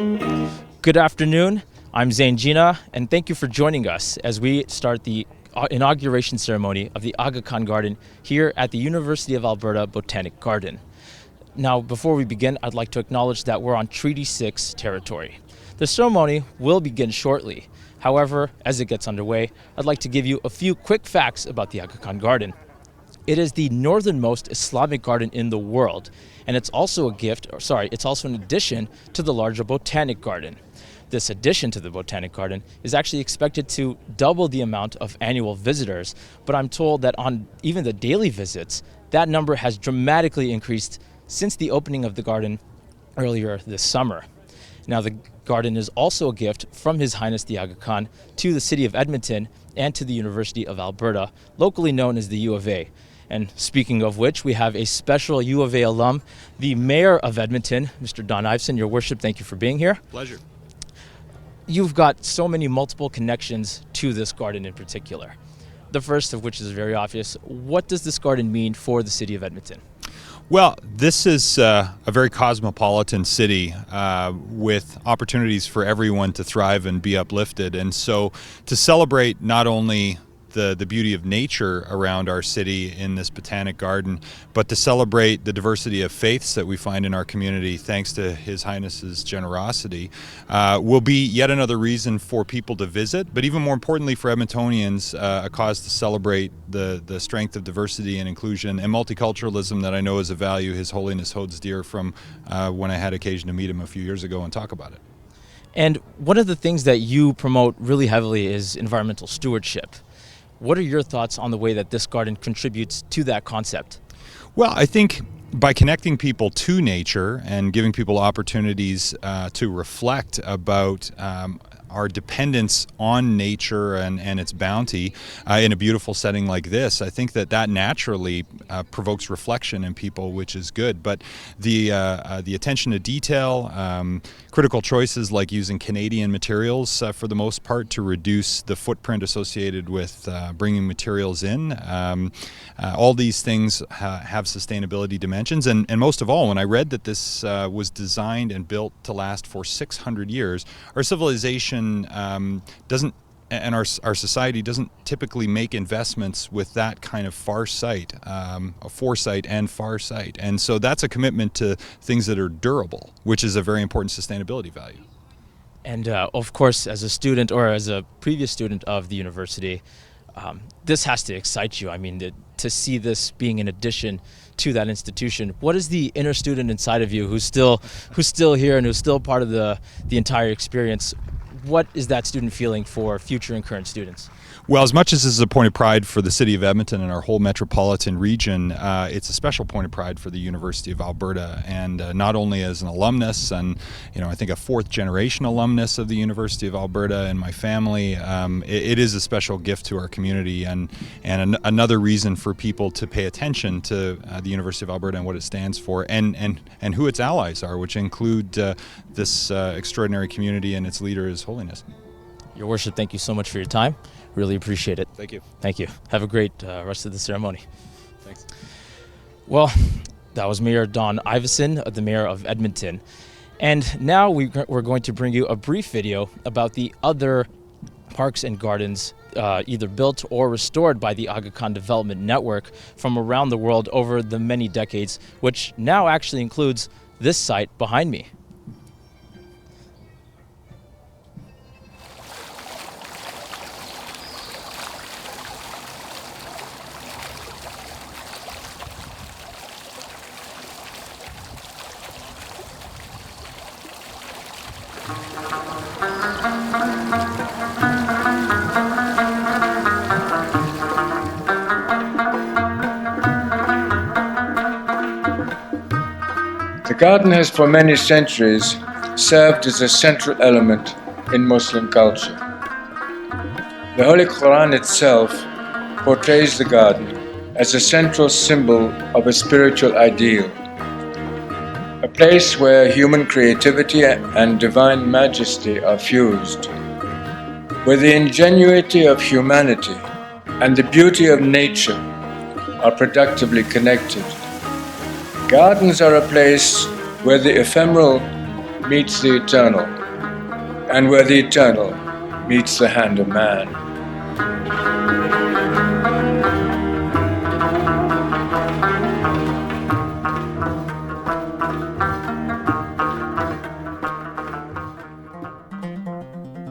Good afternoon. I'm Zain Jina, and thank you for joining us as we start the inauguration ceremony of the Aga Khan Garden here at the University of Alberta Botanic Garden. Now, before we begin, I'd like to acknowledge that we're on Treaty 6 territory. The ceremony will begin shortly. However, as it gets underway, I'd like to give you a few quick facts about the Aga Khan Garden. It is the northernmost Islamic garden in the world, and it's also it's also an addition to the larger Botanic Garden. This addition to the Botanic Garden is actually expected to double the amount of annual visitors, but I'm told that on even the daily visits, that number has dramatically increased since the opening of the garden earlier this summer. Now, the garden is also a gift from His Highness the Aga Khan to the City of Edmonton and to the University of Alberta, locally known as the U of A. And speaking of which, we have a special U of A alum, the Mayor of Edmonton, Mr. Don Iveson. Your Worship, thank you for being here. Pleasure. You've got so many multiple connections to this garden in particular. The first of which is very obvious. What does this garden mean for the City of Edmonton? Well, this is a very cosmopolitan city with opportunities for everyone to thrive and be uplifted. And so to celebrate not only the beauty of nature around our city in this botanic garden, but to celebrate the diversity of faiths that we find in our community thanks to His Highness's generosity, will be yet another reason for people to visit, but even more importantly for Edmontonians, a cause to celebrate the strength of diversity and inclusion and multiculturalism that I know is a value His Holiness holds dear from when I had occasion to meet him a few years ago and talk about it. And one of the things that you promote really heavily is environmental stewardship. What are your thoughts on the way that this garden contributes to that concept? Well, I think by connecting people to nature and giving people opportunities to reflect about our dependence on nature and its bounty in a beautiful setting like this, I think that naturally provokes reflection in people, which is good. But the attention to detail, critical choices like using Canadian materials for the most part to reduce the footprint associated with bringing materials in. All these things have sustainability dimensions. And most of all, when I read that this was designed and built to last for 600 years, our civilization doesn't, and our society doesn't typically make investments with that kind of foresight and farsight. And so that's a commitment to things that are durable, which is a very important sustainability value. And of course, as a student or as a previous student of the university, this has to excite you. I mean, to see this being an addition to that institution. What is the inner student inside of you who's still here and who's still part of the entire experience? What is that student feeling for future and current students? Well, as much as this is a point of pride for the City of Edmonton and our whole metropolitan region, it's a special point of pride for the University of Alberta, and not only as an alumnus and, I think a fourth-generation alumnus of the University of Alberta and my family, it is a special gift to our community and another reason for people to pay attention to the University of Alberta and what it stands for and who its allies are, which include this extraordinary community and its leader, His Holiness. Your Worship, thank you so much for your time. Really appreciate it. Thank you. Thank you. Have a great rest of the ceremony. Thanks. Well, that was Mayor Don Iveson, the Mayor of Edmonton. And now we're going to bring you a brief video about the other parks and gardens either built or restored by the Aga Khan Development Network from around the world over the many decades, which now actually includes this site behind me. The garden has for many centuries served as a central element in Muslim culture. The Holy Quran itself portrays the garden as a central symbol of a spiritual ideal, a place where human creativity and divine majesty are fused, where the ingenuity of humanity and the beauty of nature are productively connected. Gardens are a place where the ephemeral meets the eternal, and where the eternal meets the hand of man.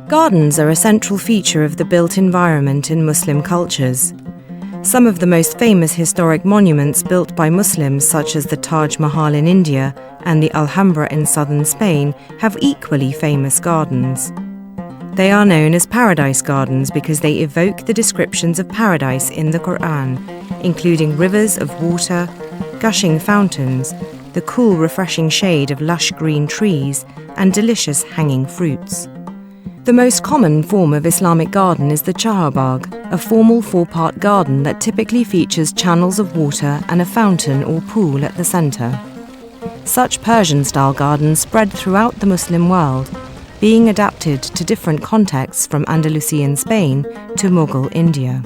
Gardens are a central feature of the built environment in Muslim cultures. Some of the most famous historic monuments built by Muslims, such as the Taj Mahal in India and the Alhambra in southern Spain, have equally famous gardens. They are known as paradise gardens because they evoke the descriptions of paradise in the Quran, including rivers of water, gushing fountains, the cool, refreshing shade of lush green trees, and delicious hanging fruits. The most common form of Islamic garden is the chaharbagh, a formal four-part garden that typically features channels of water and a fountain or pool at the centre. Such Persian-style gardens spread throughout the Muslim world, being adapted to different contexts from Andalusian Spain to Mughal India.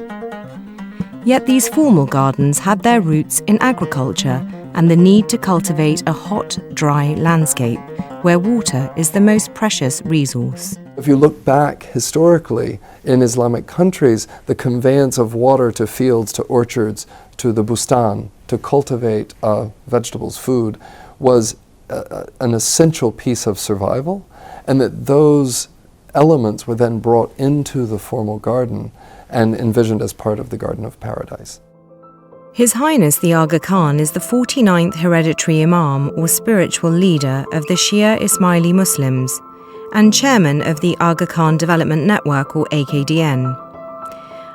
Yet these formal gardens had their roots in agriculture and the need to cultivate a hot, dry landscape where water is the most precious resource. If you look back historically in Islamic countries, the conveyance of water to fields, to orchards, to the bustan, to cultivate vegetables, food, was an essential piece of survival, and that those elements were then brought into the formal garden and envisioned as part of the Garden of Paradise. His Highness the Aga Khan is the 49th hereditary Imam or spiritual leader of the Shia Ismaili Muslims and chairman of the Aga Khan Development Network or AKDN.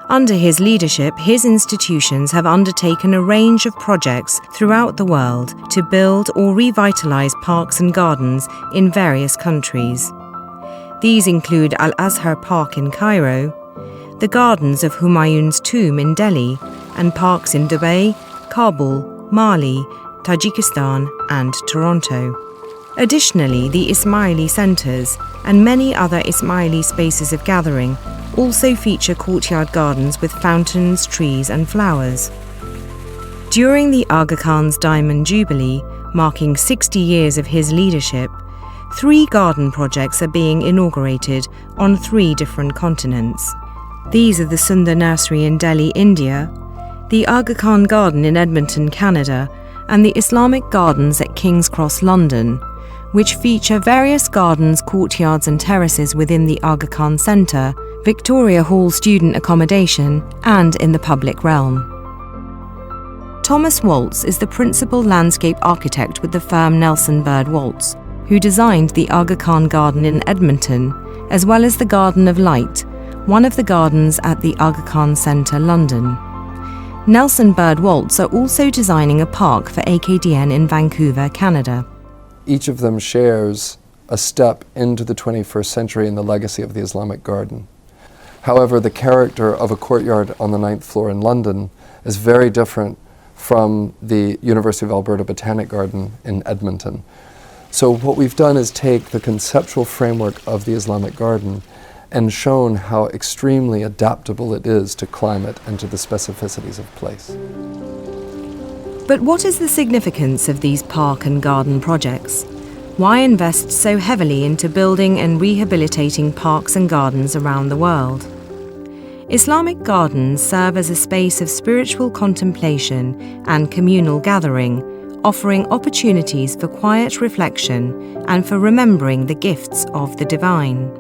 Under his leadership, his institutions have undertaken a range of projects throughout the world to build or revitalize parks and gardens in various countries. These include Al-Azhar Park in Cairo, the gardens of Humayun's tomb in Delhi, and parks in Dubai, Kabul, Mali, Tajikistan, and Toronto. Additionally, the Ismaili centres and many other Ismaili spaces of gathering also feature courtyard gardens with fountains, trees, and flowers. During the Aga Khan's Diamond Jubilee, marking 60 years of his leadership, 3 garden projects are being inaugurated on 3 different continents. These are the Sundar Nursery in Delhi, India, the Aga Khan Garden in Edmonton, Canada, and the Islamic Gardens at King's Cross, London, which feature various gardens, courtyards and terraces within the Aga Khan Centre, Victoria Hall student accommodation, and in the public realm. Thomas Waltz is the principal landscape architect with the firm Nelson Bird Waltz, who designed the Aga Khan Garden in Edmonton, as well as the Garden of Light, one of the gardens at the Aga Khan Centre, London. Nelson Bird Waltz are also designing a park for AKDN in Vancouver, Canada. Each of them shares a step into the 21st century in the legacy of the Islamic garden. However, the character of a courtyard on the 9th floor in London is very different from the University of Alberta Botanic Garden in Edmonton. So what we've done is take the conceptual framework of the Islamic garden and shown how extremely adaptable it is to climate and to the specificities of place. But what is the significance of these park and garden projects? Why invest so heavily into building and rehabilitating parks and gardens around the world? Islamic gardens serve as a space of spiritual contemplation and communal gathering, offering opportunities for quiet reflection and for remembering the gifts of the divine.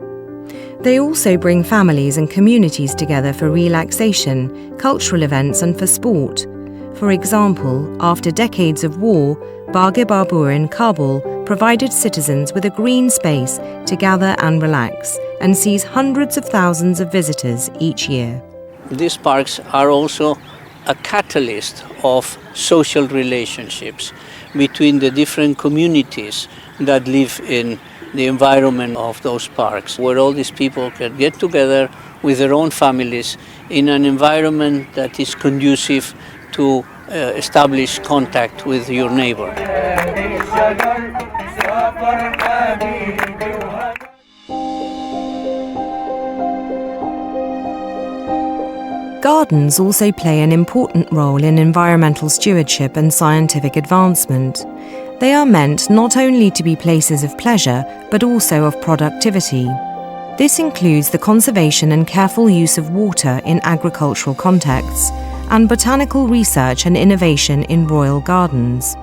They also bring families and communities together for relaxation, cultural events and for sport. For example, after decades of war, Bagh-e Babur in Kabul provided citizens with a green space to gather and relax and sees hundreds of thousands of visitors each year. These parks are also a catalyst of social relationships between the different communities that live in the environment of those parks, where all these people can get together with their own families in an environment that is conducive to establish contact with your neighbor. Gardens also play an important role in environmental stewardship and scientific advancement. They are meant not only to be places of pleasure, but also of productivity. This includes the conservation and careful use of water in agricultural contexts, and botanical research and innovation in royal gardens.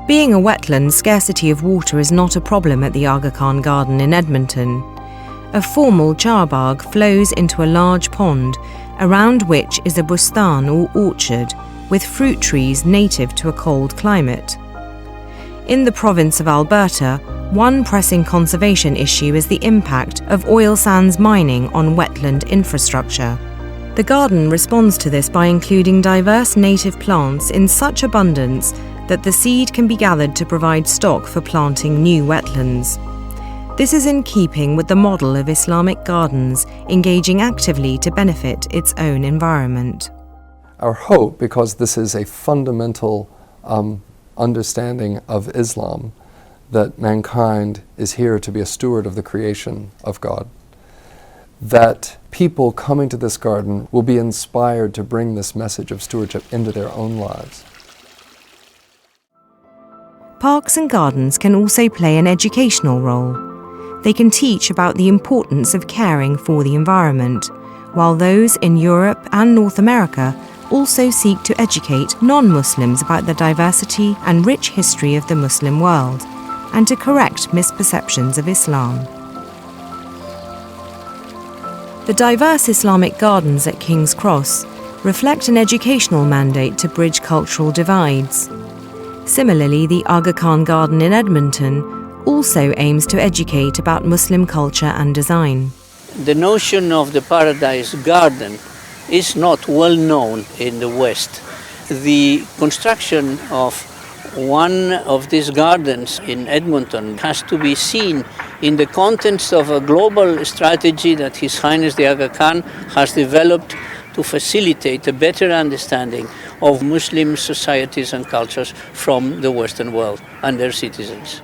Being a wetland, scarcity of water is not a problem at the Aga Khan Garden in Edmonton. A formal charbagh flows into a large pond, around which is a bustan or orchard, with fruit trees native to a cold climate. In the province of Alberta, one pressing conservation issue is the impact of oil sands mining on wetland infrastructure. The garden responds to this by including diverse native plants in such abundance that the seed can be gathered to provide stock for planting new wetlands. This is in keeping with the model of Islamic gardens engaging actively to benefit its own environment. Our hope, because this is a fundamental understanding of Islam, that mankind is here to be a steward of the creation of God, that people coming to this garden will be inspired to bring this message of stewardship into their own lives. Parks and gardens can also play an educational role. They can teach about the importance of caring for the environment, while those in Europe and North America also seek to educate non-Muslims about the diversity and rich history of the Muslim world, and to correct misperceptions of Islam. The diverse Islamic gardens at King's Cross reflect an educational mandate to bridge cultural divides. Similarly, the Aga Khan Garden in Edmonton also aims to educate about Muslim culture and design. The notion of the Paradise Garden is not well known in the West. The construction of one of these gardens in Edmonton has to be seen in the context of a global strategy that His Highness the Aga Khan has developed to facilitate a better understanding of Muslim societies and cultures from the Western world and their citizens.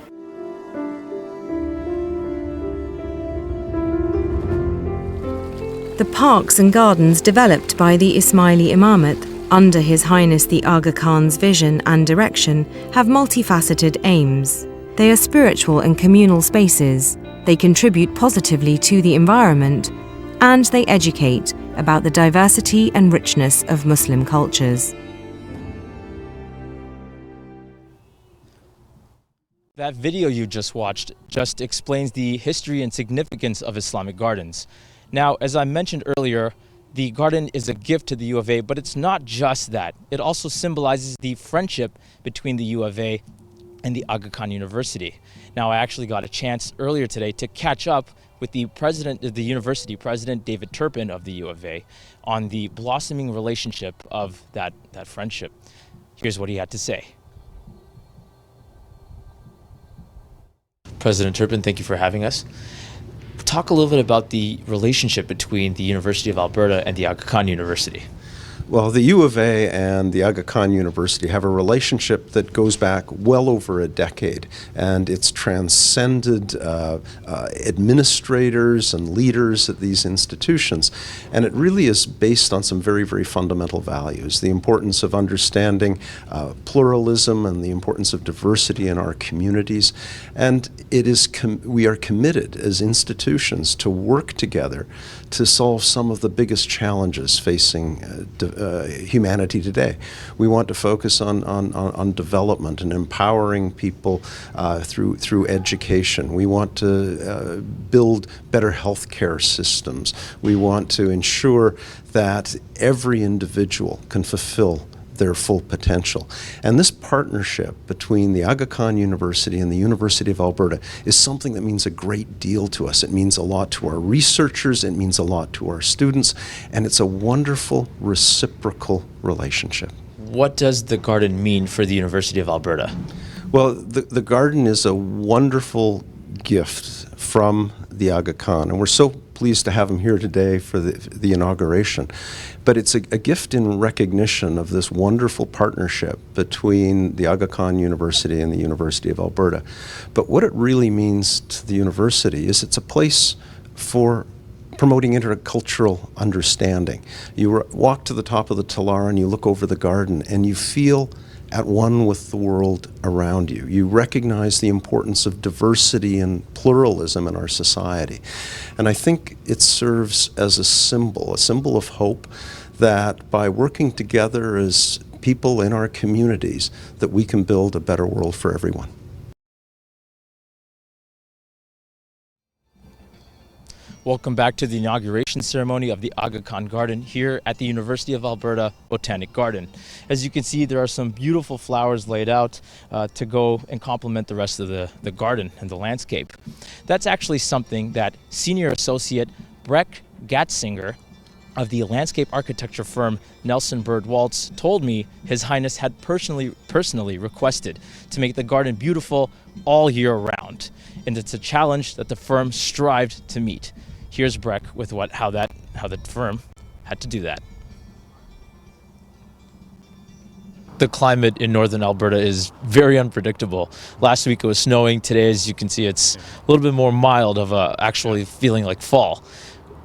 The parks and gardens developed by the Ismaili Imamate under His Highness the Aga Khan's vision and direction have multifaceted aims. They are spiritual and communal spaces, they contribute positively to the environment, and they educate about the diversity and richness of Muslim cultures. That video you just watched just explains the history and significance of Islamic gardens. Now, as I mentioned earlier, the garden is a gift to the U of A, but it's not just that. It also symbolizes the friendship between the U of A and the Aga Khan University. Now, I actually got a chance earlier today to catch up with the president of the university, President David Turpin of the U of A, on the blossoming relationship of that friendship. Here's what he had to say. President Turpin, thank you for having us. Talk a little bit about the relationship between the University of Alberta and the Aga Khan University. Well, the U of A and the Aga Khan University have a relationship that goes back well over a decade, and it's transcended administrators and leaders at these institutions. And it really is based on some very, very fundamental values: the importance of understanding pluralism and the importance of diversity in our communities. And it is we are committed as institutions to work together to solve some of the biggest challenges facing humanity today. We want to focus on development and empowering people through education. We want to build better healthcare systems. We want to ensure that every individual can fulfill their full potential. And this partnership between the Aga Khan University and the University of Alberta is something that means a great deal to us. It means a lot to our researchers, it means a lot to our students, and it's a wonderful reciprocal relationship. What does the garden mean for the University of Alberta? Well, the garden is a wonderful gift from the Aga Khan, and we're so pleased to have him here today for the inauguration. But it's a gift in recognition of this wonderful partnership between the Aga Khan University and the University of Alberta. But what it really means to the university is it's a place for promoting intercultural understanding. You walk to the top of the Talar and you look over the garden and you feel at one with the world around you. You recognize the importance of diversity and pluralism in our society. And I think it serves as a symbol of hope, that by working together as people in our communities, that we can build a better world for everyone. Welcome back to the inauguration ceremony of the Aga Khan Garden here at the University of Alberta Botanic Garden. As you can see, there are some beautiful flowers laid out to go and complement the rest of the garden and the landscape. That's actually something that Senior Associate Breck Gatzinger of the landscape architecture firm Nelson Bird Waltz told me His Highness had personally requested to make the garden beautiful all year round. And it's a challenge that the firm strived to meet. Here's Breck with how the firm had to do that. The climate in northern Alberta is very unpredictable. Last week it was snowing. Today, as you can see, it's a little bit more mild of actually feeling like fall.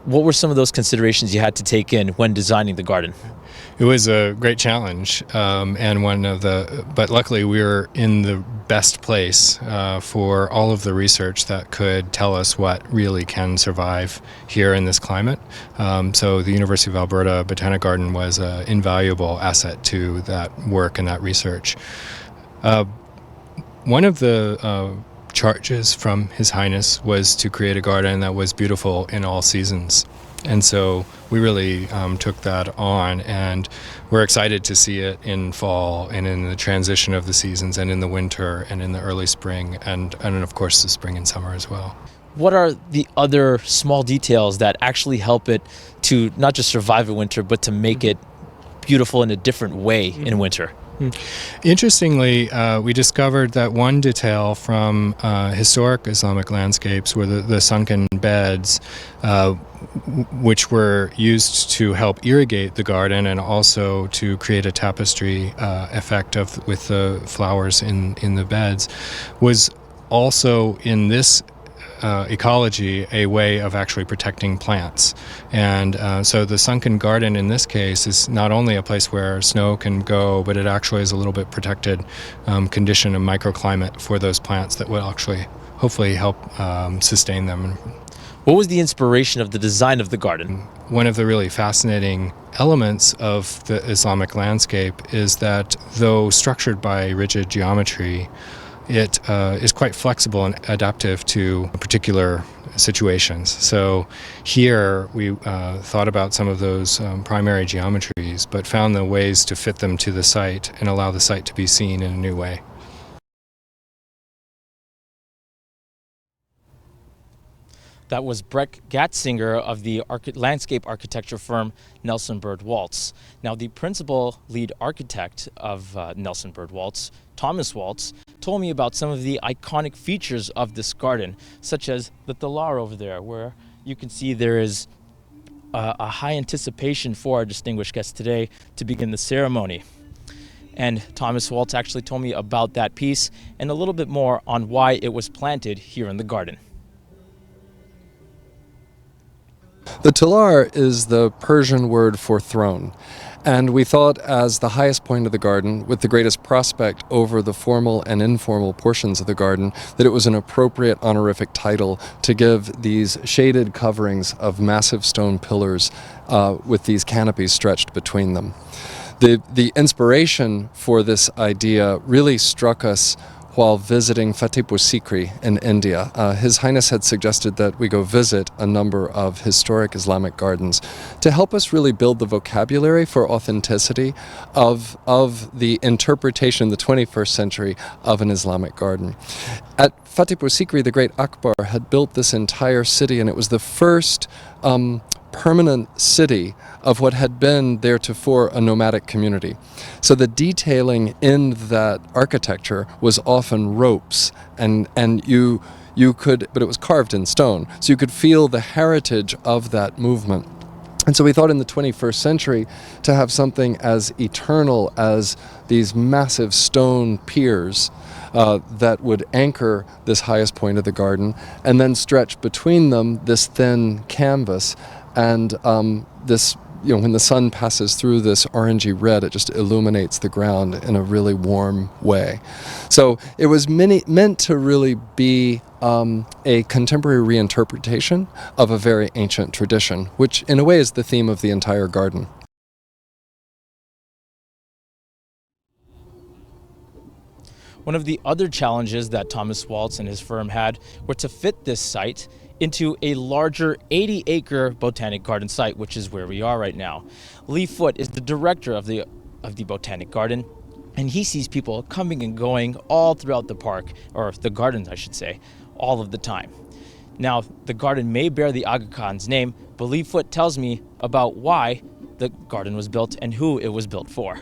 What were some of those considerations you had to take in when designing the garden? It was a great challenge, but luckily we were in the best place for all of the research that could tell us what really can survive here in this climate. So the University of Alberta Botanic Garden was an invaluable asset to that work and that research. One of the charges from His Highness was to create a garden that was beautiful in all seasons. And so we really took that on, and we're excited to see it in fall and in the transition of the seasons and in the winter and in the early spring and of course the spring and summer as well. What are the other small details that actually help it to not just survive in winter, but to make it beautiful in a different way in winter? Interestingly, we discovered that one detail from historic Islamic landscapes were the sunken beds, which were used to irrigate the garden and also to create a tapestry effect with the flowers in the beds, was also in this ecology a way of actually protecting plants. And so the sunken garden in this case is not only a place where snow can go, but it actually is a little bit protected condition and microclimate for those plants that will actually hopefully help sustain them. What was the inspiration of the design of the garden? One of the really fascinating elements of the Islamic landscape is that though structured by rigid geometry, it is quite flexible and adaptive to particular situations. So here we thought about some of those primary geometries, but found the ways to fit them to the site and allow the site to be seen in a new way. That was Breck Gatzinger of the landscape architecture firm Nelson Bird Waltz. Now, the principal lead architect of Nelson Bird Waltz, Thomas Waltz, told me about some of the iconic features of this garden, such as the Talar over there, where you can see there is a high anticipation for our distinguished guest today to begin the ceremony. And Thomas Waltz actually told me about that piece and a little bit more on why it was planted here in the garden. The Talar is the Persian word for throne, and we thought as the highest point of the garden, with the greatest prospect over the formal and informal portions of the garden, that it was an appropriate honorific title to give these shaded coverings of massive stone pillars with these canopies stretched between them. The inspiration for this idea really struck us while visiting Fatehpur Sikri in India. His Highness had suggested that we go visit a number of historic Islamic gardens to help us really build the vocabulary for authenticity of the interpretation in the 21st century of an Islamic garden. At Fatehpur Sikri, the great Akbar had built this entire city, and it was the first permanent city of what had been theretofore a nomadic community. So the detailing in that architecture was often ropes, and you could, but it was carved in stone, so you could feel the heritage of that movement. And so we thought in the 21st century to have something as eternal as these massive stone piers that would anchor this highest point of the garden, and then stretch between them this thin canvas, and this, when the sun passes through this orangey red, it just illuminates the ground in a really warm way. So it was meant to really be a contemporary reinterpretation of a very ancient tradition, which in a way is the theme of the entire garden. One of the other challenges that Thomas Waltz and his firm had were to fit this site into a larger 80-acre botanic garden site, which is where we are right now. Lee Foote is the director of the botanic garden, and he sees people coming and going all throughout the park, or the gardens, I should say, all of the time. Now, the garden may bear the Aga Khan's name, but Lee Foote tells me about why the garden was built and who it was built for.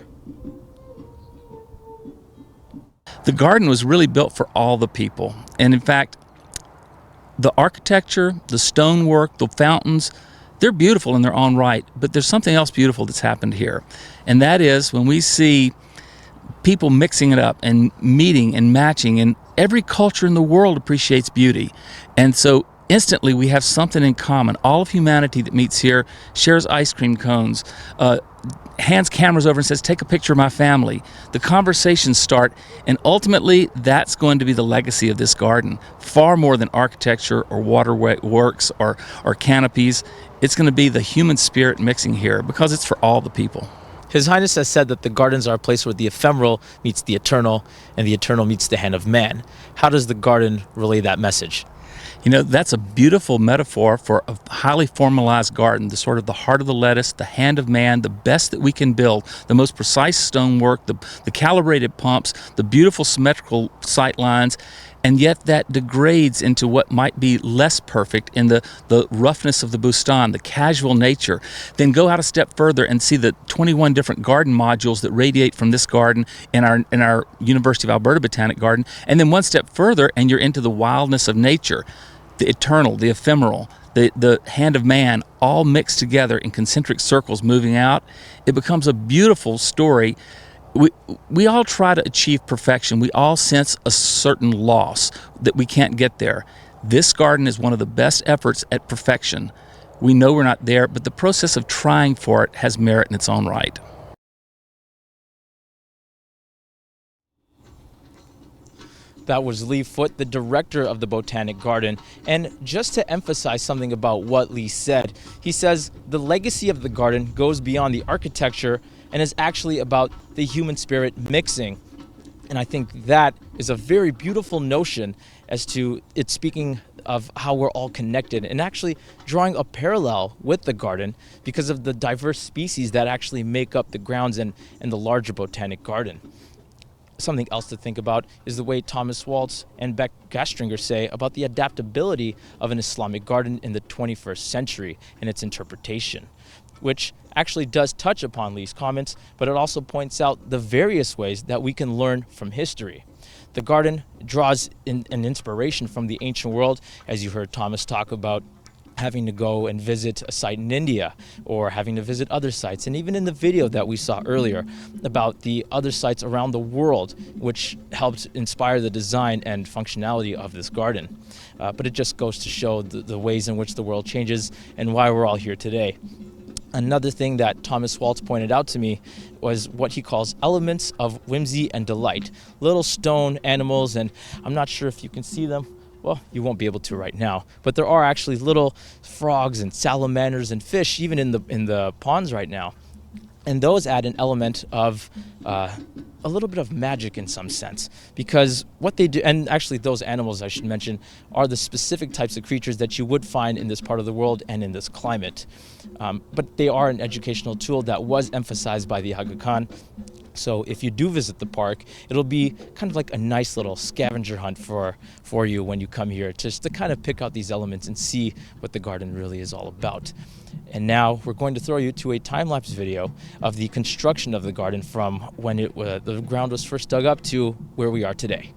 The garden was really built for all the people. And in fact, the architecture, the stonework, the fountains, they're beautiful in their own right, but there's something else beautiful that's happened here. And that is when we see people mixing it up and meeting and matching, and every culture in the world appreciates beauty. And so instantly we have something in common. All of humanity that meets here shares ice cream cones, hands cameras over and says, take a picture of my family. The conversations start, and ultimately that's going to be the legacy of this garden. Far more than architecture or waterworks or canopies. It's going to be the human spirit mixing here because it's for all the people. His Highness has said that the gardens are a place where the ephemeral meets the eternal and the eternal meets the hand of man. How does the garden relay that message? That's a beautiful metaphor for a highly formalized garden, the sort of the heart of the lettuce, the hand of man, the best that we can build, the most precise stonework, the calibrated pumps, the beautiful symmetrical sight lines, and yet that degrades into what might be less perfect in the roughness of the bustan, the casual nature. Then go out a step further and see the 21 different garden modules that radiate from this garden in our University of Alberta Botanic Garden, and then one step further and you're into the wildness of nature, the eternal, the ephemeral, the hand of man, all mixed together in concentric circles moving out. It becomes a beautiful story. We all try to achieve perfection. We all sense a certain loss that we can't get there. This garden is one of the best efforts at perfection. We know we're not there, but the process of trying for it has merit in its own right. That was Lee Foote, the director of the Botanic Garden. And just to emphasize something about what Lee said, he says the legacy of the garden goes beyond the architecture and is actually about the human spirit mixing. And I think that is a very beautiful notion as to it speaking of how we're all connected and actually drawing a parallel with the garden because of the diverse species that actually make up the grounds and the larger Botanic Garden. Something else to think about is the way Thomas Waltz and Beck Gastringer say about the adaptability of an Islamic garden in the 21st century and its interpretation, which actually does touch upon Lee's comments, but it also points out the various ways that we can learn from history. The garden draws an inspiration from the ancient world, as you heard Thomas talk about having to go and visit a site in India or having to visit other sites. And even in the video that we saw earlier about the other sites around the world, which helped inspire the design and functionality of this garden. But it just goes to show the ways in which the world changes and why we're all here today. Another thing that Thomas Waltz pointed out to me was what he calls elements of whimsy and delight. Little stone animals, and I'm not sure if you can see them. Well, you won't be able to right now, but there are actually little frogs and salamanders and fish even in the ponds right now. And those add an element of a little bit of magic in some sense, because what they do, and actually those animals I should mention, are the specific types of creatures that you would find in this part of the world and in this climate. But they are an educational tool that was emphasized by the Aga Khan. So if you do visit the park, it'll be kind of like a nice little scavenger hunt for you when you come here, just to kind of pick out these elements and see what the garden really is all about. And now we're going to throw you to a time-lapse video of the construction of the garden from when the ground was first dug up to where we are today.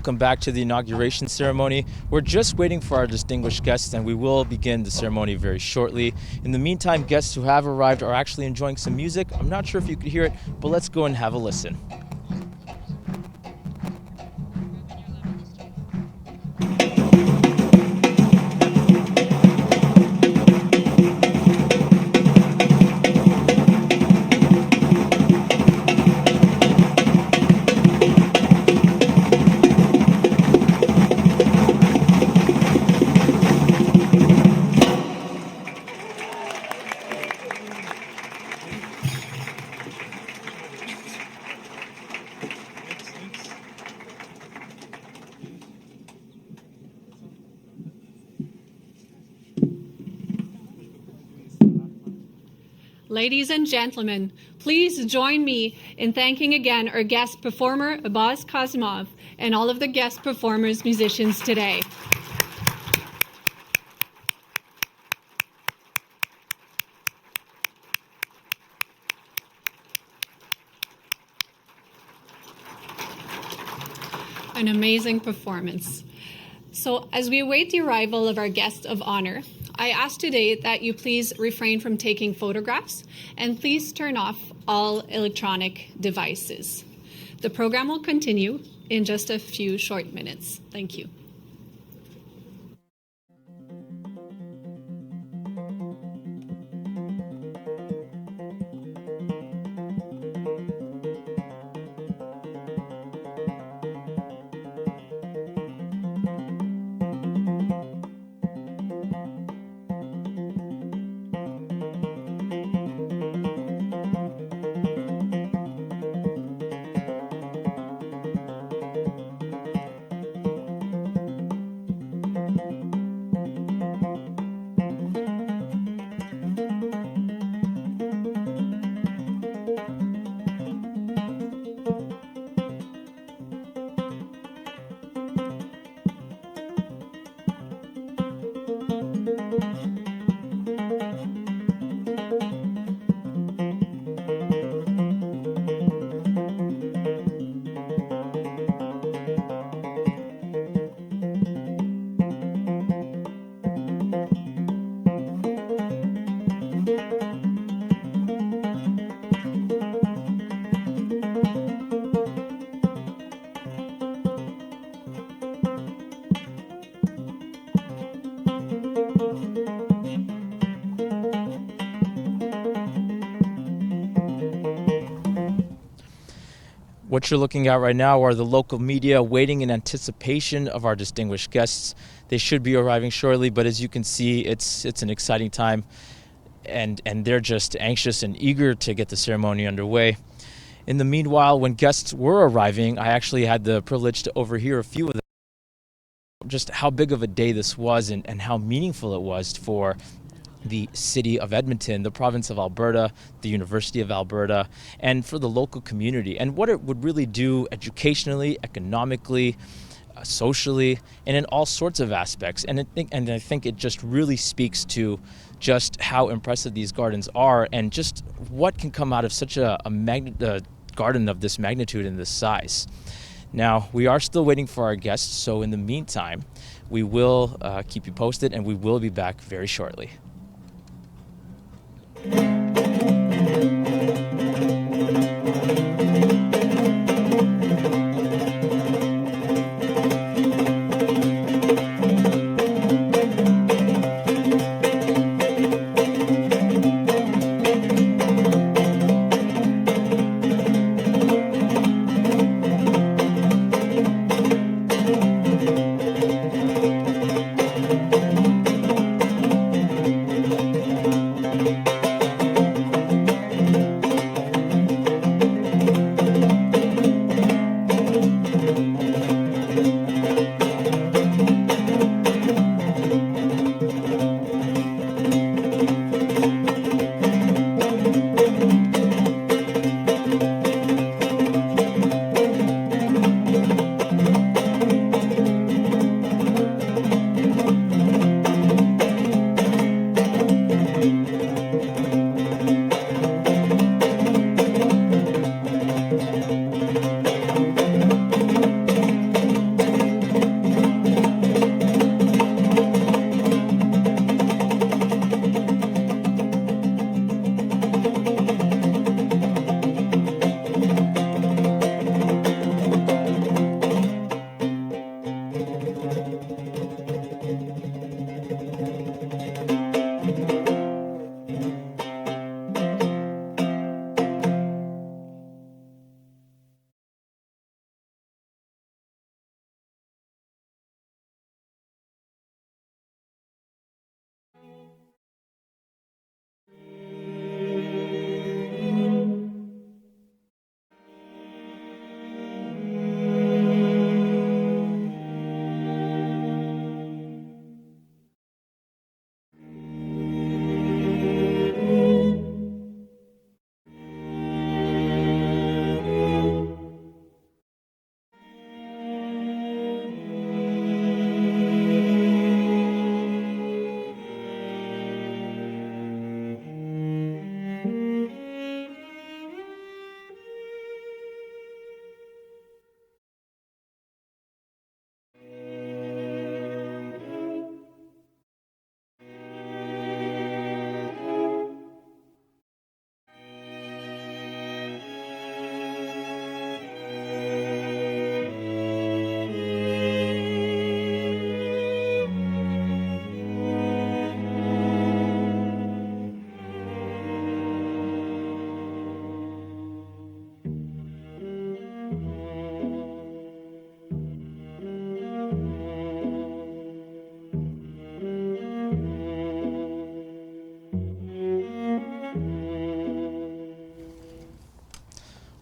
welcome back to the inauguration ceremony. We're just waiting for our distinguished guests, and we will begin the ceremony very shortly. In the meantime, guests who have arrived are actually enjoying some music. I'm not sure if you could hear it, but let's go and have a listen. Ladies and gentlemen, please join me in thanking again our guest performer, Abbas Kazimov, and all of the guest performers, musicians today. An amazing performance. So as we await the arrival of our guest of honor, I ask today that you please refrain from taking photographs and please turn off all electronic devices. The program will continue in just a few short minutes. Thank you. What you're looking at right now are the local media waiting in anticipation of our distinguished guests. They should be arriving shortly, but as you can see, it's an exciting time, and they're just anxious and eager to get the ceremony underway. In the meanwhile, when guests were arriving, I actually had the privilege to overhear a few of them, just how big of a day this was and how meaningful it was for the city of Edmonton, the province of Alberta, the University of Alberta, and for the local community, and what it would really do educationally, economically, socially, and in all sorts of aspects. And I think it just really speaks to just how impressive these gardens are, and just what can come out of such a garden of this magnitude and this size. Now, we are still waiting for our guests, so in the meantime, we will keep you posted, and we will be back very shortly.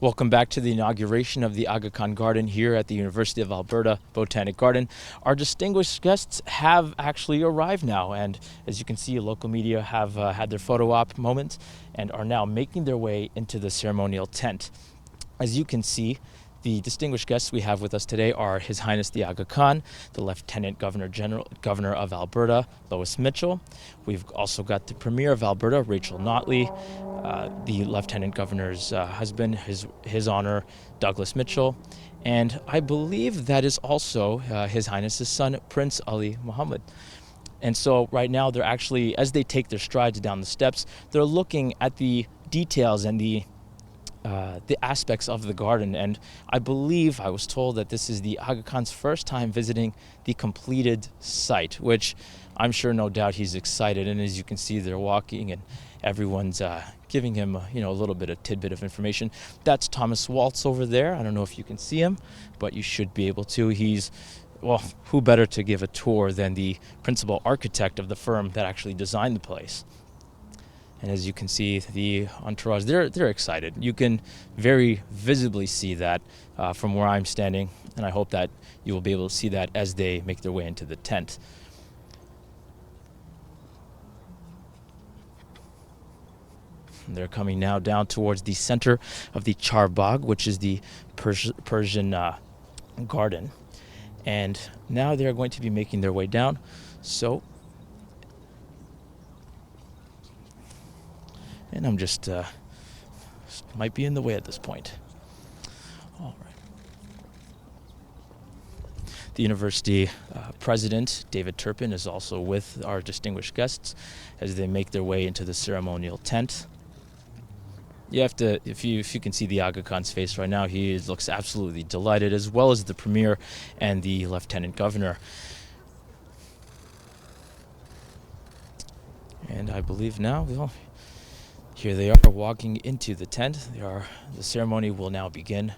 Welcome back to the inauguration of the Aga Khan Garden here at the University of Alberta Botanic Garden. Our distinguished guests have actually arrived now, and as you can see, local media have had their photo op moment and are now making their way into the ceremonial tent. As you can see, the distinguished guests we have with us today are His Highness the Aga Khan, the Lieutenant Governor of Alberta, Lois Mitchell. We've also got the Premier of Alberta, Rachel Notley, the Lieutenant Governor's husband, His Honor Douglas Mitchell, and I believe that is also His Highness's son, Prince Ali Mohammed. And so right now they're actually, as they take their strides down the steps, they're looking at the details and the aspects of the garden, and I believe I was told that this is the Aga Khan's first time visiting the completed site, which I'm sure no doubt he's excited. And as you can see, they're walking and everyone's giving him a little bit of tidbit of information. That's Thomas Waltz over there. I don't know if you can see him, but you should be able to. He's, well, who better to give a tour than the principal architect of the firm that actually designed the place. And as you can see, the entourage, they're excited. You can very visibly see that from where I'm standing, and I hope that you will be able to see that as they make their way into the tent. They're coming now down towards the center of the Charbagh, which is the Persian garden. And now they're going to be making their way down. So, and I'm just, might be in the way at this point. All right. The university president, David Turpin, is also with our distinguished guests as they make their way into the ceremonial tent. You have to, if you can see the Aga Khan's face right now, he looks absolutely delighted, as well as the Premier and the Lieutenant Governor. And I believe now, well, here they are walking into the tent. The ceremony will now begin.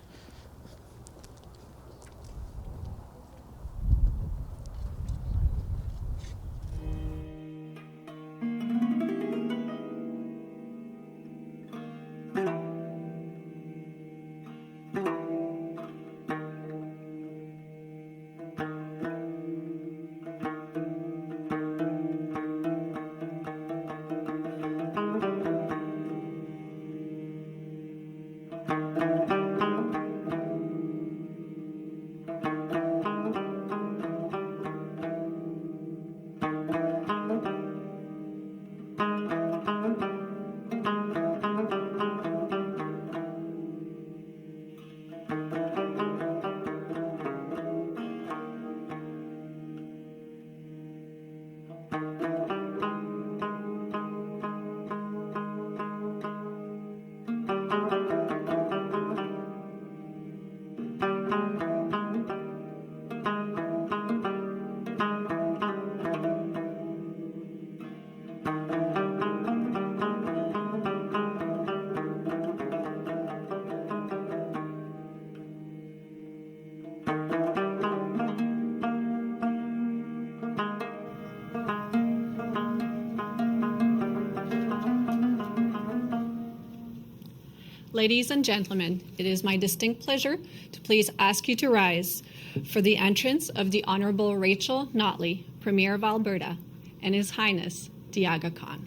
Ladies and gentlemen, it is my distinct pleasure to please ask you to rise for the entrance of the Honorable Rachel Notley, Premier of Alberta, and His Highness the Aga Khan.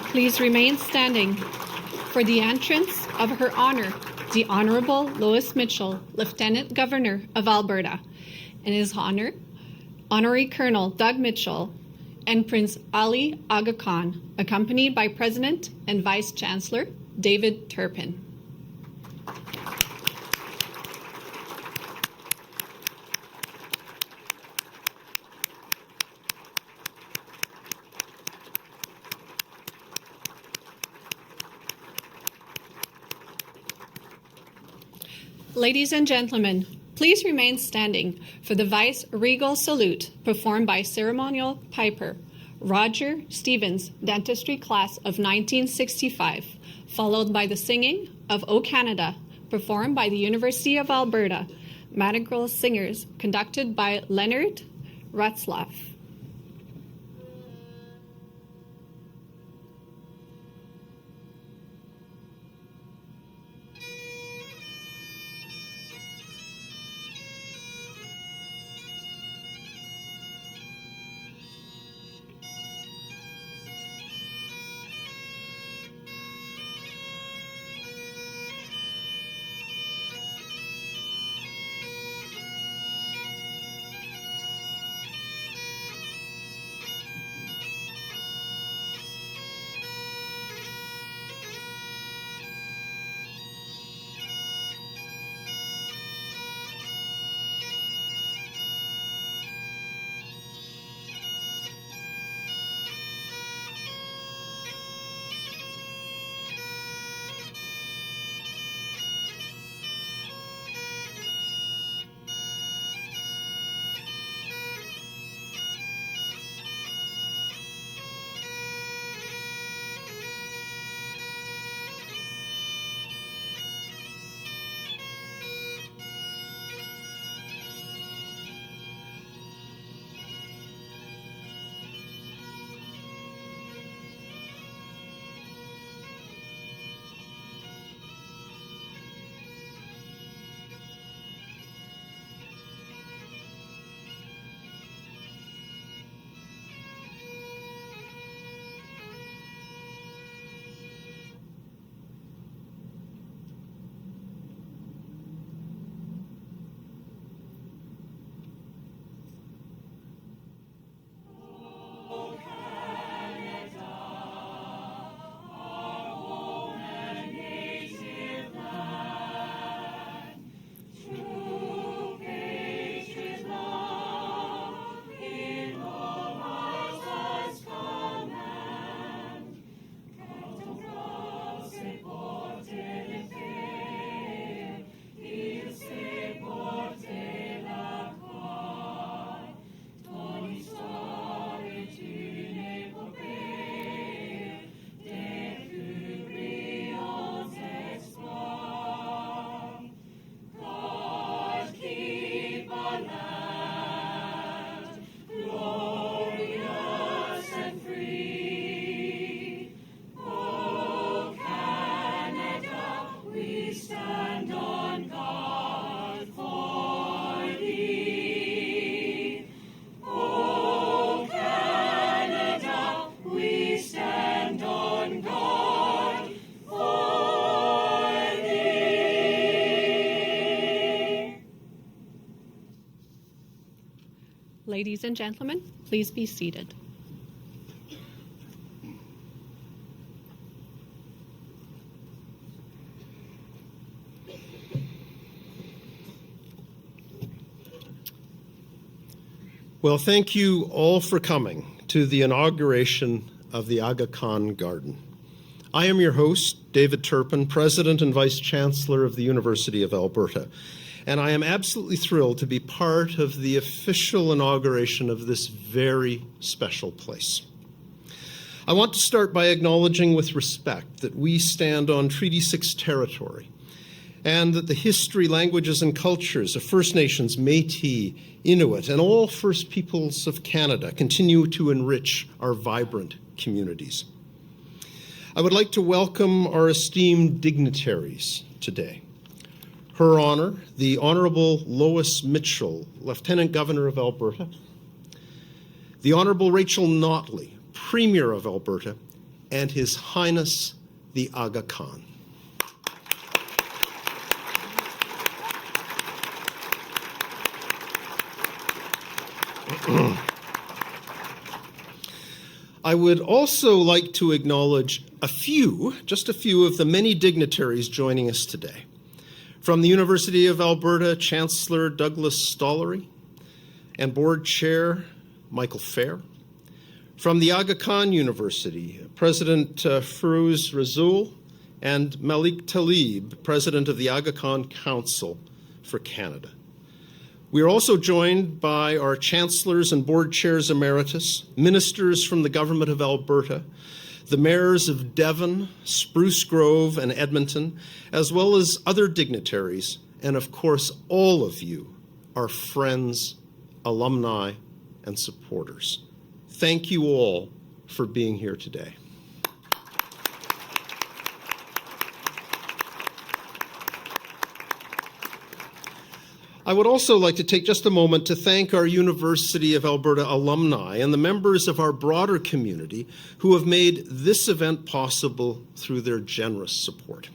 Please remain standing for the entrance of Her Honor, the Honorable Lois Mitchell, Lieutenant Governor of Alberta, and His Honor, Honorary Colonel Doug Mitchell, and Prince Ali Aga Khan, accompanied by President and Vice Chancellor David Turpin. Ladies and gentlemen, please remain standing for the Vice-Regal Salute performed by ceremonial piper Roger Stevens, Dentistry Class of 1965, followed by the singing of O Canada, performed by the University of Alberta, Madrigal Singers, conducted by Leonard Retzlaff. Ladies and gentlemen, please be seated. Well, thank you all for coming to the inauguration of the Aga Khan Garden. I am your host, David Turpin, President and Vice Chancellor of the University of Alberta, and I am absolutely thrilled to be part of the official inauguration of this very special place. I want to start by acknowledging with respect that we stand on Treaty 6 territory, and that the history, languages, and cultures of First Nations, Métis, Inuit, and all First Peoples of Canada continue to enrich our vibrant communities. I would like to welcome our esteemed dignitaries today. Her Honour, the Honourable Lois Mitchell, Lieutenant Governor of Alberta, the Honourable Rachel Notley, Premier of Alberta, and His Highness the Aga Khan. I would also like to acknowledge just a few of the many dignitaries joining us today. From the University of Alberta, Chancellor Douglas Stollery and Board Chair Michael Fair. From the Aga Khan University, President Firouz Rasool and Malik Talib, President of the Aga Khan Council for Canada. We are also joined by our chancellors and board chairs emeritus, ministers from the Government of Alberta, the mayors of Devon, Spruce Grove, and Edmonton, as well as other dignitaries, and of course, all of you, our friends, alumni, and supporters. Thank you all for being here today. I would also like to take just a moment to thank our University of Alberta alumni and the members of our broader community who have made this event possible through their generous support.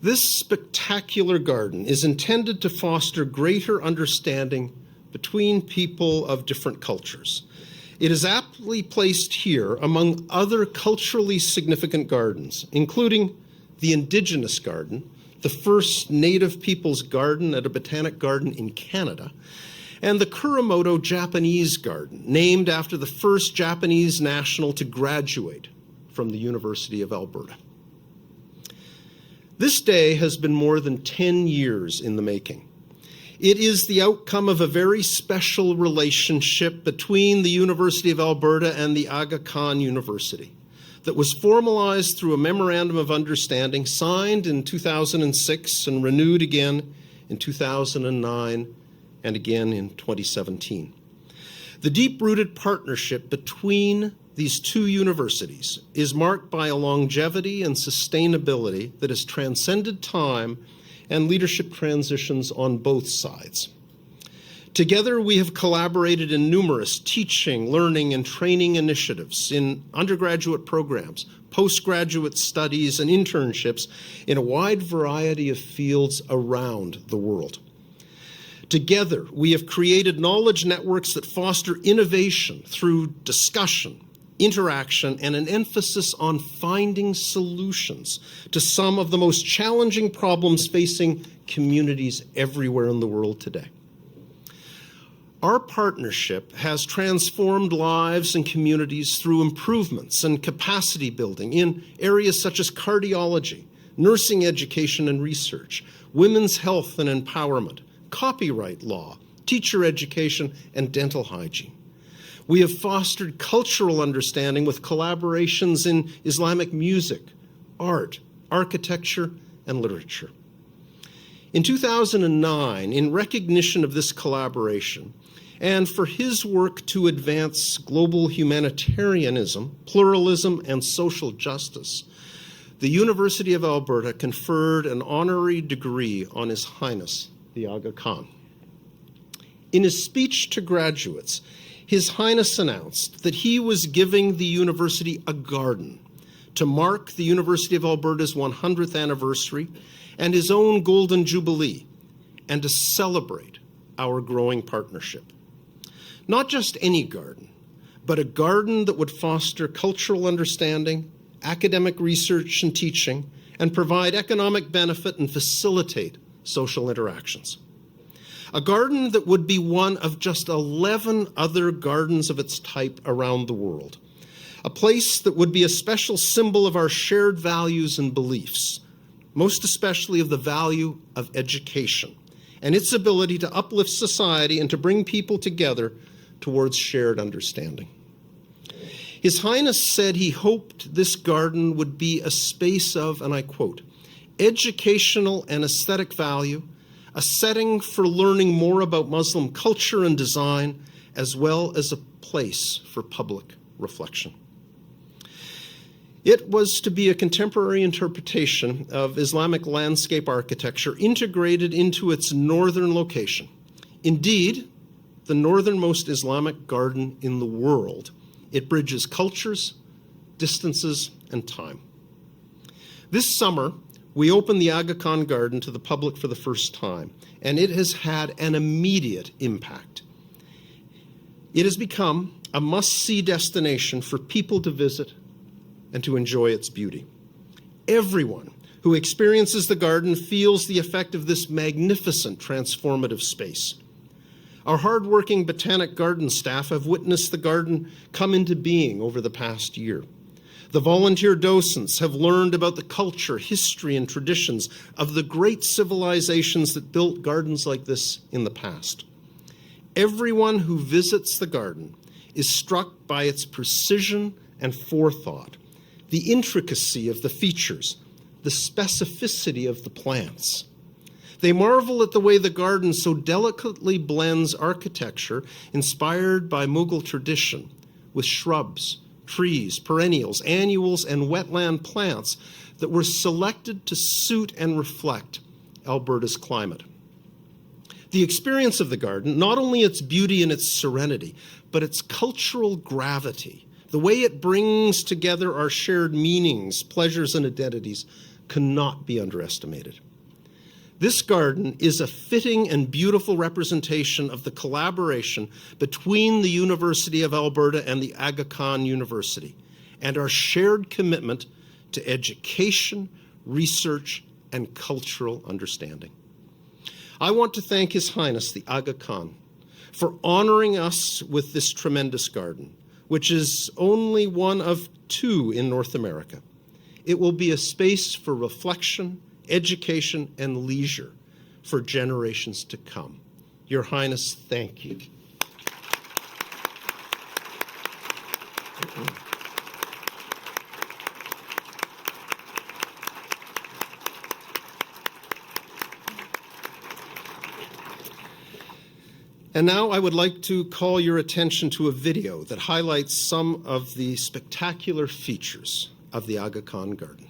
This spectacular garden is intended to foster greater understanding between people of different cultures. It is aptly placed here among other culturally significant gardens, including the Indigenous Garden, the first Native Peoples Garden at a botanic garden in Canada, and the Kuramoto Japanese Garden, named after the first Japanese national to graduate from the University of Alberta. This day has been more than 10 years in the making. It is the outcome of a very special relationship between the University of Alberta and the Aga Khan University that was formalized through a Memorandum of Understanding signed in 2006 and renewed again in 2009 and again in 2017. The deep-rooted partnership between these two universities is marked by a longevity and sustainability that has transcended time and leadership transitions on both sides. Together, we have collaborated in numerous teaching, learning, and training initiatives in undergraduate programs, postgraduate studies, and internships in a wide variety of fields around the world. Together, we have created knowledge networks that foster innovation through discussion, interaction, and an emphasis on finding solutions to some of the most challenging problems facing communities everywhere in the world today. Our partnership has transformed lives and communities through improvements and capacity building in areas such as cardiology, nursing education and research, women's health and empowerment, copyright law, teacher education, and dental hygiene. We have fostered cultural understanding with collaborations in Islamic music, art, architecture, and literature. In 2009, in recognition of this collaboration, and for his work to advance global humanitarianism, pluralism, and social justice, the University of Alberta conferred an honorary degree on His Highness, the Aga Khan. In his speech to graduates, His Highness announced that he was giving the university a garden to mark the University of Alberta's 100th anniversary and his own Golden Jubilee, and to celebrate our growing partnership. Not just any garden, but a garden that would foster cultural understanding, academic research and teaching, and provide economic benefit and facilitate social interactions. A garden that would be one of just 11 other gardens of its type around the world. A place that would be a special symbol of our shared values and beliefs, most especially of the value of education and its ability to uplift society and to bring people together towards shared understanding. His Highness said he hoped this garden would be a space of, and I quote, educational and aesthetic value, a setting for learning more about Muslim culture and design, as well as a place for public reflection. It was to be a contemporary interpretation of Islamic landscape architecture integrated into its northern location. Indeed, the northernmost Islamic garden in the world. It bridges cultures, distances, and time. This summer, we opened the Aga Khan Garden to the public for the first time, and it has had an immediate impact. It has become a must-see destination for people to visit and to enjoy its beauty. Everyone who experiences the garden feels the effect of this magnificent transformative space. Our hardworking botanic garden staff have witnessed the garden come into being over the past year. The volunteer docents have learned about the culture, history, and traditions of the great civilizations that built gardens like this in the past. Everyone who visits the garden is struck by its precision and forethought, the intricacy of the features, the specificity of the plants. They marvel at the way the garden so delicately blends architecture inspired by Mughal tradition with shrubs, trees, perennials, annuals, and wetland plants that were selected to suit and reflect Alberta's climate. The experience of the garden, not only its beauty and its serenity, but its cultural gravity, the way it brings together our shared meanings, pleasures, and identities, cannot be underestimated. This garden is a fitting and beautiful representation of the collaboration between the University of Alberta and the Aga Khan University, and our shared commitment to education, research, and cultural understanding. I want to thank His Highness the Aga Khan for honoring us with this tremendous garden, which is only one of 2 in North America. It will be a space for reflection, education, and leisure for generations to come. Your Highness, thank you. And now I would like to call your attention to a video that highlights some of the spectacular features of the Aga Khan Garden.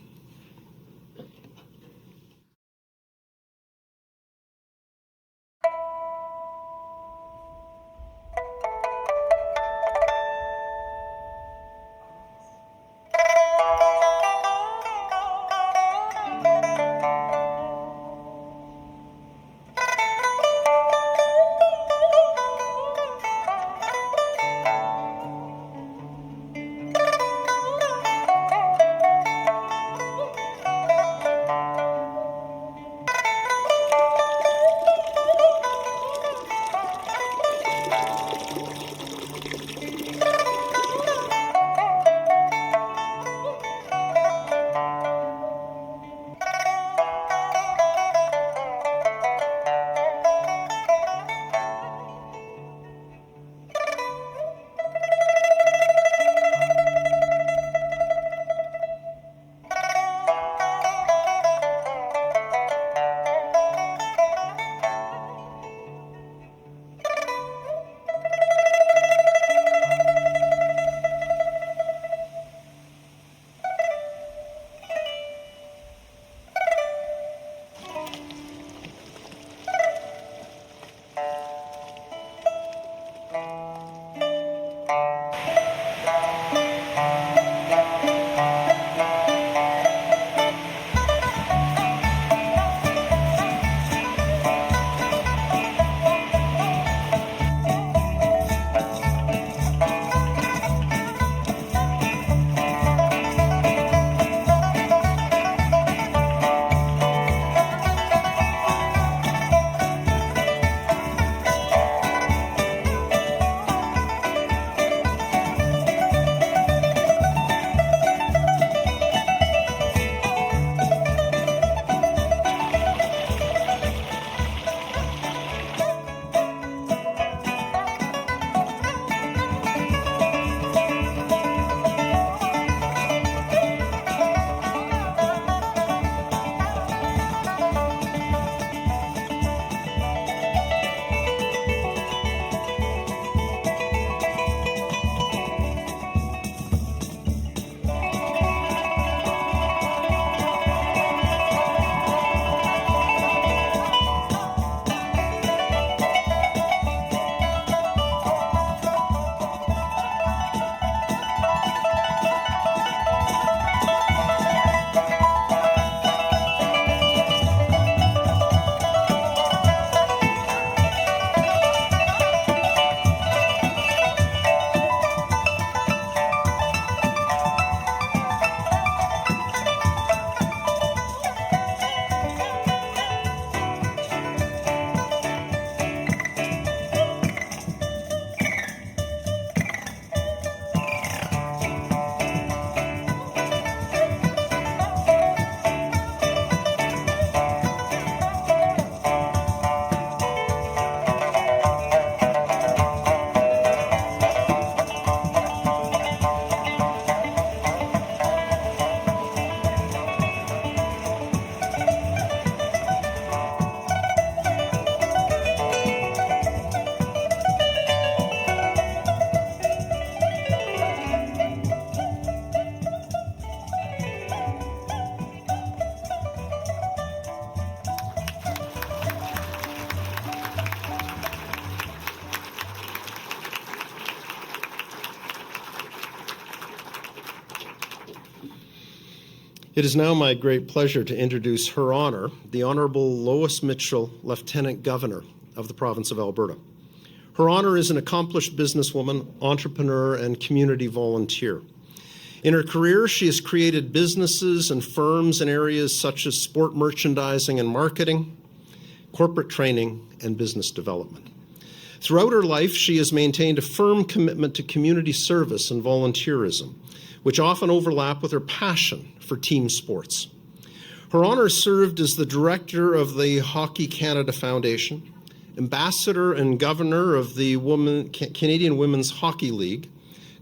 It is now my great pleasure to introduce Her Honor, the Honorable Lois Mitchell, Lieutenant Governor of the Province of Alberta. Her Honor is an accomplished businesswoman, entrepreneur, and community volunteer. In her career, she has created businesses and firms in areas such as sport merchandising and marketing, corporate training, and business development. Throughout her life, she has maintained a firm commitment to community service and volunteerism, which often overlap with her passion for team sports. Her Honor served as the director of the Hockey Canada Foundation, ambassador and governor of the Canadian Women's Hockey League,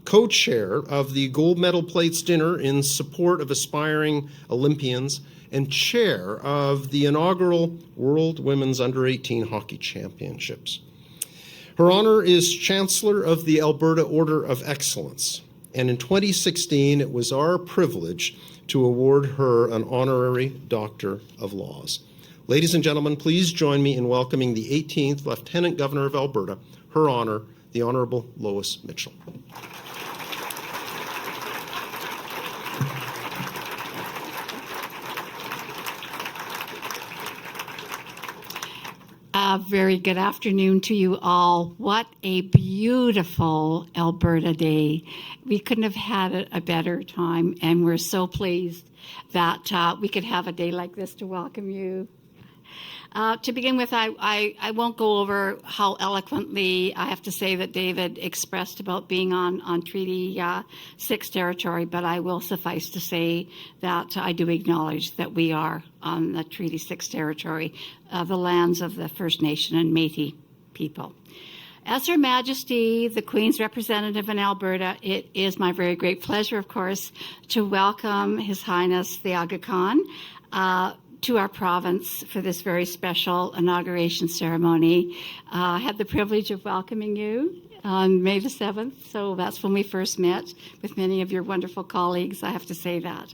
co-chair of the Gold Medal Plates Dinner in support of aspiring Olympians, and chair of the inaugural World Women's Under-18 Hockey Championships. Her Honor is Chancellor of the Alberta Order of Excellence, and in 2016 it was our privilege to award her an honorary Doctor of Laws. Ladies and gentlemen, please join me in welcoming the 18th Lieutenant Governor of Alberta, Her Honor, the Honorable Lois Mitchell. Very good afternoon to you all. What a beautiful Alberta day. We couldn't have had a better time, and we're so pleased that we could have a day like this to welcome you. To begin with, I won't go over how eloquently I have to say that David expressed about being on Treaty 6 territory, but I will suffice to say that I do acknowledge that we are on the Treaty 6 territory, the lands of the First Nation and Métis people. As Her Majesty, the Queen's representative in Alberta, it is my very great pleasure, of course, to welcome His Highness the Aga Khan to our province for this very special inauguration ceremony. I had the privilege of welcoming you on May the 7th, so that's when we first met with many of your wonderful colleagues, I have to say that.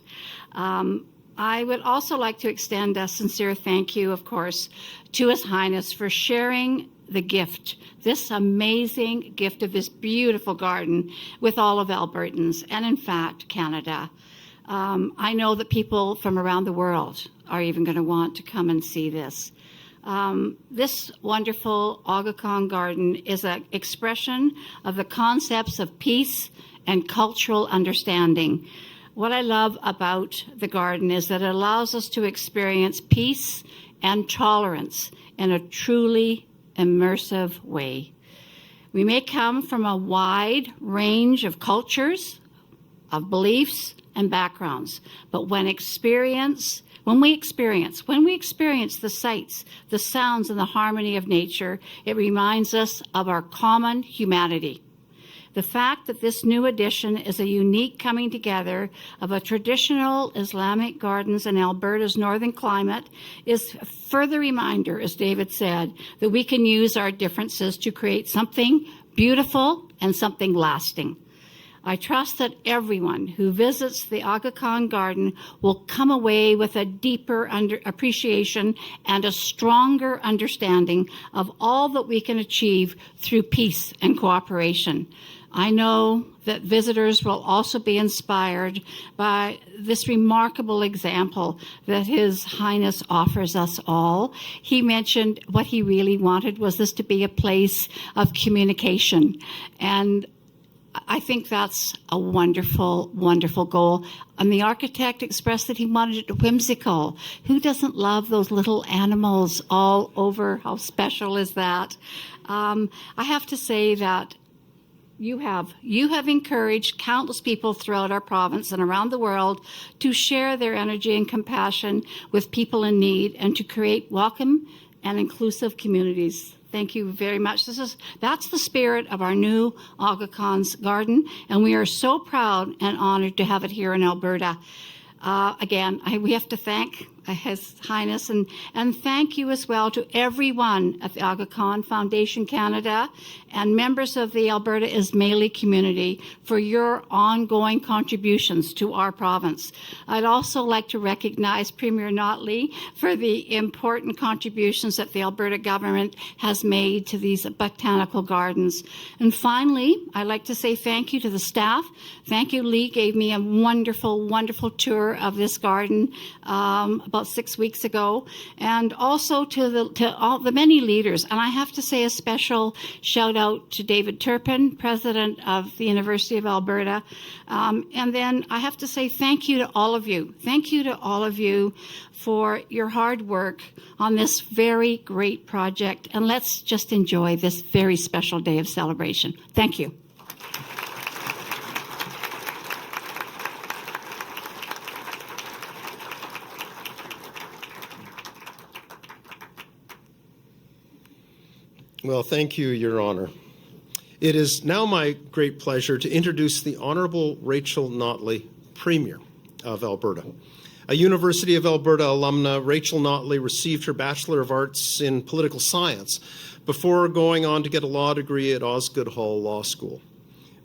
I would also like to extend a sincere thank you, of course, to His Highness for sharing the gift, this amazing gift of this beautiful garden with all of Albertans and, in fact, Canada. I know that people from around the world are even going to want to come and see this. This wonderful Aga Khan Garden is an expression of the concepts of peace and cultural understanding. What I love about the garden is that it allows us to experience peace and tolerance in a truly immersive way. We may come from a wide range of cultures, of beliefs, and backgrounds, but when we experience the sights, the sounds, and the harmony of nature, it reminds us of our common humanity. The fact that this new addition is a unique coming together of a traditional Islamic gardens in Alberta's northern climate is a further reminder, as David said, that we can use our differences to create something beautiful and something lasting. I trust that everyone who visits the Aga Khan Garden will come away with a deeper appreciation and a stronger understanding of all that we can achieve through peace and cooperation. I know that visitors will also be inspired by this remarkable example that His Highness offers us all. He mentioned what he really wanted was this to be a place of communication, and I think that's a wonderful, wonderful goal. And the architect expressed that he wanted it whimsical. Who doesn't love those little animals all over? How special is that? I have to say that you have encouraged countless people throughout our province and around the world to share their energy and compassion with people in need and to create welcome and inclusive communities. Thank you very much. That's the spirit of our new Aga Khan's Garden, and we are so proud and honored to have it here in Alberta. Again, we have to thank His Highness, and thank you as well to everyone at the Aga Khan Foundation Canada and members of the Alberta Ismaili community for your ongoing contributions to our province. I'd also like to recognize Premier Notley for the important contributions that the Alberta government has made to these botanical gardens. And finally, I'd like to say thank you to the staff. Thank you, Lee gave me a wonderful, wonderful tour of this garden about 6 weeks ago, and also to all the many leaders. And I have to say a special shout out to David Turpin, President of the University of Alberta. And then I have to say thank you to all of you. Thank you to all of you for your hard work on this very great project. And let's just enjoy this very special day of celebration. Thank you. Well, thank you, Your Honor. It is now my great pleasure to introduce the Honourable Rachel Notley, Premier of Alberta. A University of Alberta alumna, Rachel Notley received her Bachelor of Arts in Political Science before going on to get a law degree at Osgoode Hall Law School.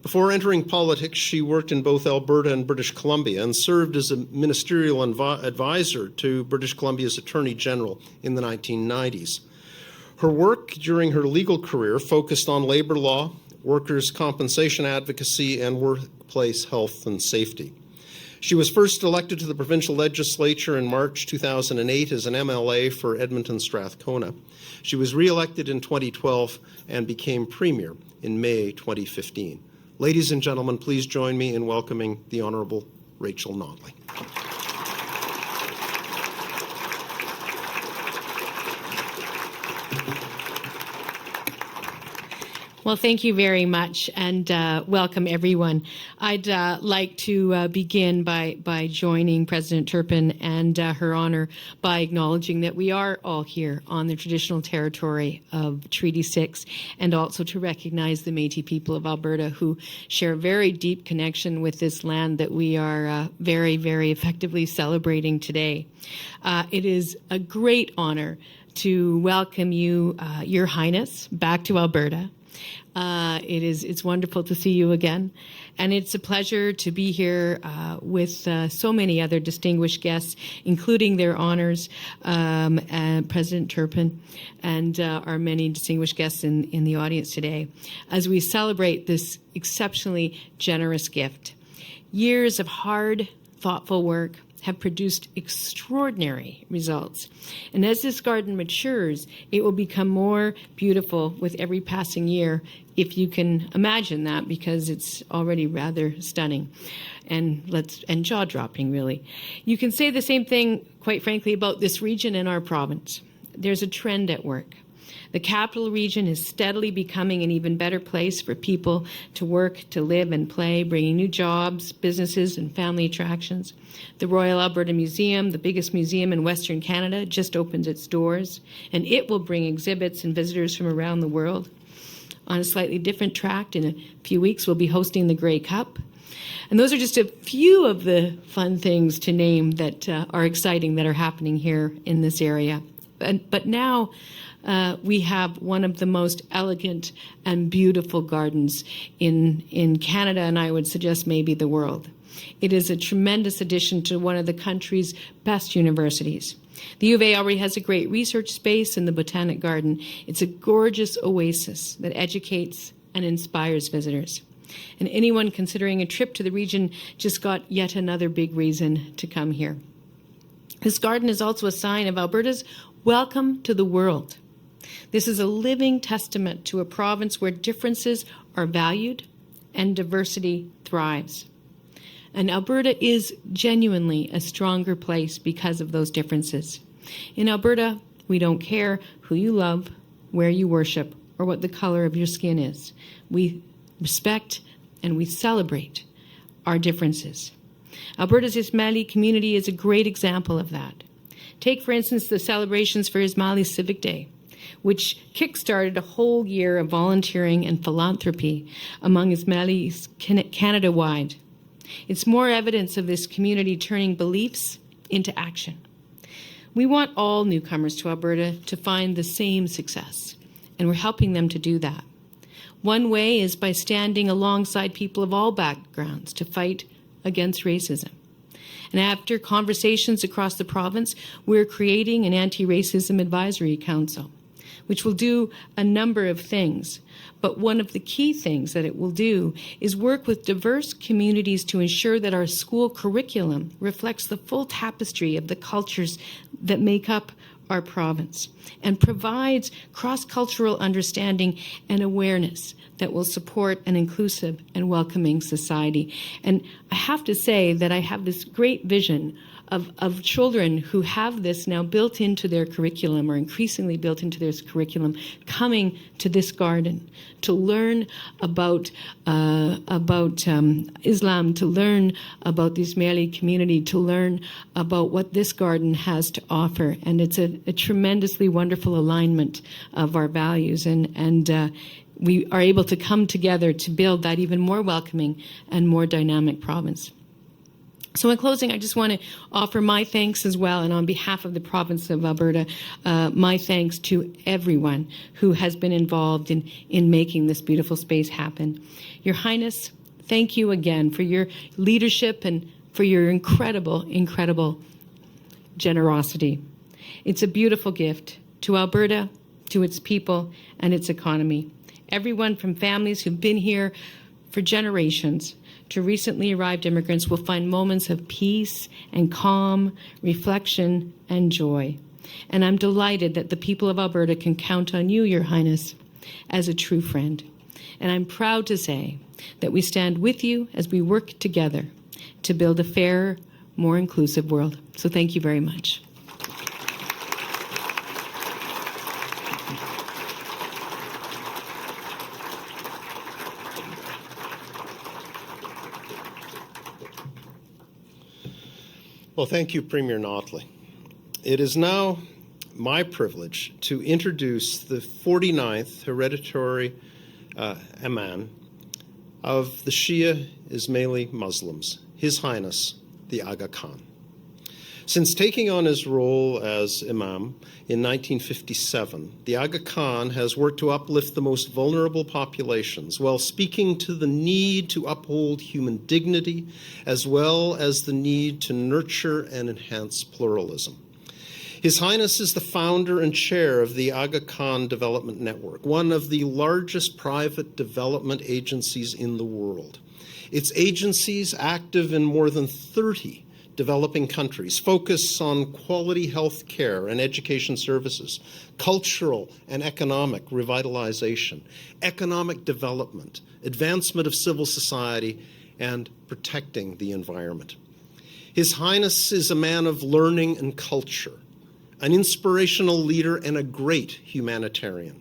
Before entering politics, she worked in both Alberta and British Columbia and served as a ministerial advisor to British Columbia's Attorney General in the 1990s. Her work during her legal career focused on labor law, workers' compensation advocacy, and workplace health and safety. She was first elected to the provincial legislature in March 2008 as an MLA for Edmonton Strathcona. She was re-elected in 2012 and became Premier in May 2015. Ladies and gentlemen, please join me in welcoming the Honourable Rachel Notley. Well, thank you very much, and welcome everyone. I'd like to begin by joining President Turpin and Her Honor by acknowledging that we are all here on the traditional territory of Treaty 6, and also to recognize the Métis people of Alberta who share a very deep connection with this land that we are very, very effectively celebrating today. It is a great honor to welcome you, Your Highness, back to Alberta. It's wonderful to see you again, and it's a pleasure to be here with so many other distinguished guests, including their honors, and President Turpin, and our many distinguished guests in the audience today, as we celebrate this exceptionally generous gift. Years of hard, thoughtful work have produced extraordinary results. And as this garden matures, it will become more beautiful with every passing year, if you can imagine that, because it's already rather stunning and jaw-dropping, really. You can say the same thing, quite frankly, about this region and our province. There's a trend at work. The capital region is steadily becoming an even better place for people to work, to live and play, bringing new jobs, businesses, and family attractions. The Royal Alberta Museum, the biggest museum in Western Canada, just opened its doors, and it will bring exhibits and visitors from around the world. On a slightly different track, in a few weeks, we'll be hosting the Grey Cup. And those are just a few of the fun things to name that are exciting that are happening here in this area. But now, we have one of the most elegant and beautiful gardens in Canada, and I would suggest maybe the world. It is a tremendous addition to one of the country's best universities. The U of A already has a great research space in the Botanic Garden. It's a gorgeous oasis that educates and inspires visitors. And anyone considering a trip to the region just got yet another big reason to come here. This garden is also a sign of Alberta's welcome to the world. This is a living testament to a province where differences are valued and diversity thrives. And Alberta is genuinely a stronger place because of those differences. In Alberta, we don't care who you love, where you worship, or what the color of your skin is. We respect and we celebrate our differences. Alberta's Ismaili community is a great example of that. Take, for instance, the celebrations for Ismaili Civic Day, which kick-started a whole year of volunteering and philanthropy among Ismailis Canada-wide. It's more evidence of this community turning beliefs into action. We want all newcomers to Alberta to find the same success, and we're helping them to do that. One way is by standing alongside people of all backgrounds to fight against racism. And after conversations across the province, we're creating an anti-racism advisory council, which will do a number of things. But one of the key things that it will do is work with diverse communities to ensure that our school curriculum reflects the full tapestry of the cultures that make up our province and provides cross-cultural understanding and awareness that will support an inclusive and welcoming society. And I have to say that I have this great vision of children who have this now built into their curriculum, or increasingly built into their curriculum, coming to this garden to learn about Islam, to learn about the Ismaili community, to learn about what this garden has to offer. And it's a tremendously wonderful alignment of our values, and we are able to come together to build that even more welcoming and more dynamic province. So in closing, I just want to offer my thanks as well, and on behalf of the province of Alberta, my thanks to everyone who has been involved in making this beautiful space happen. Your Highness, thank you again for your leadership and for your incredible, incredible generosity. It's a beautiful gift to Alberta, to its people, and its economy. Everyone from families who've been here for generations to recently arrived immigrants will find moments of peace and calm, reflection and joy. And I'm delighted that the people of Alberta can count on you, Your Highness, as a true friend. And I'm proud to say that we stand with you as we work together to build a fairer, more inclusive world. So thank you very much. Well, thank you, Premier Notley. It is now my privilege to introduce the 49th hereditary Imam of the Shia Ismaili Muslims, His Highness, the Aga Khan. Since taking on his role as Imam in 1957, the Aga Khan has worked to uplift the most vulnerable populations while speaking to the need to uphold human dignity as well as the need to nurture and enhance pluralism. His Highness is the founder and chair of the Aga Khan Development Network, one of the largest private development agencies in the world. Its agencies, active in more than 30 developing countries, focus on quality health care and education services, cultural and economic revitalization, economic development, advancement of civil society, and protecting the environment. His Highness is a man of learning and culture, an inspirational leader, and a great humanitarian.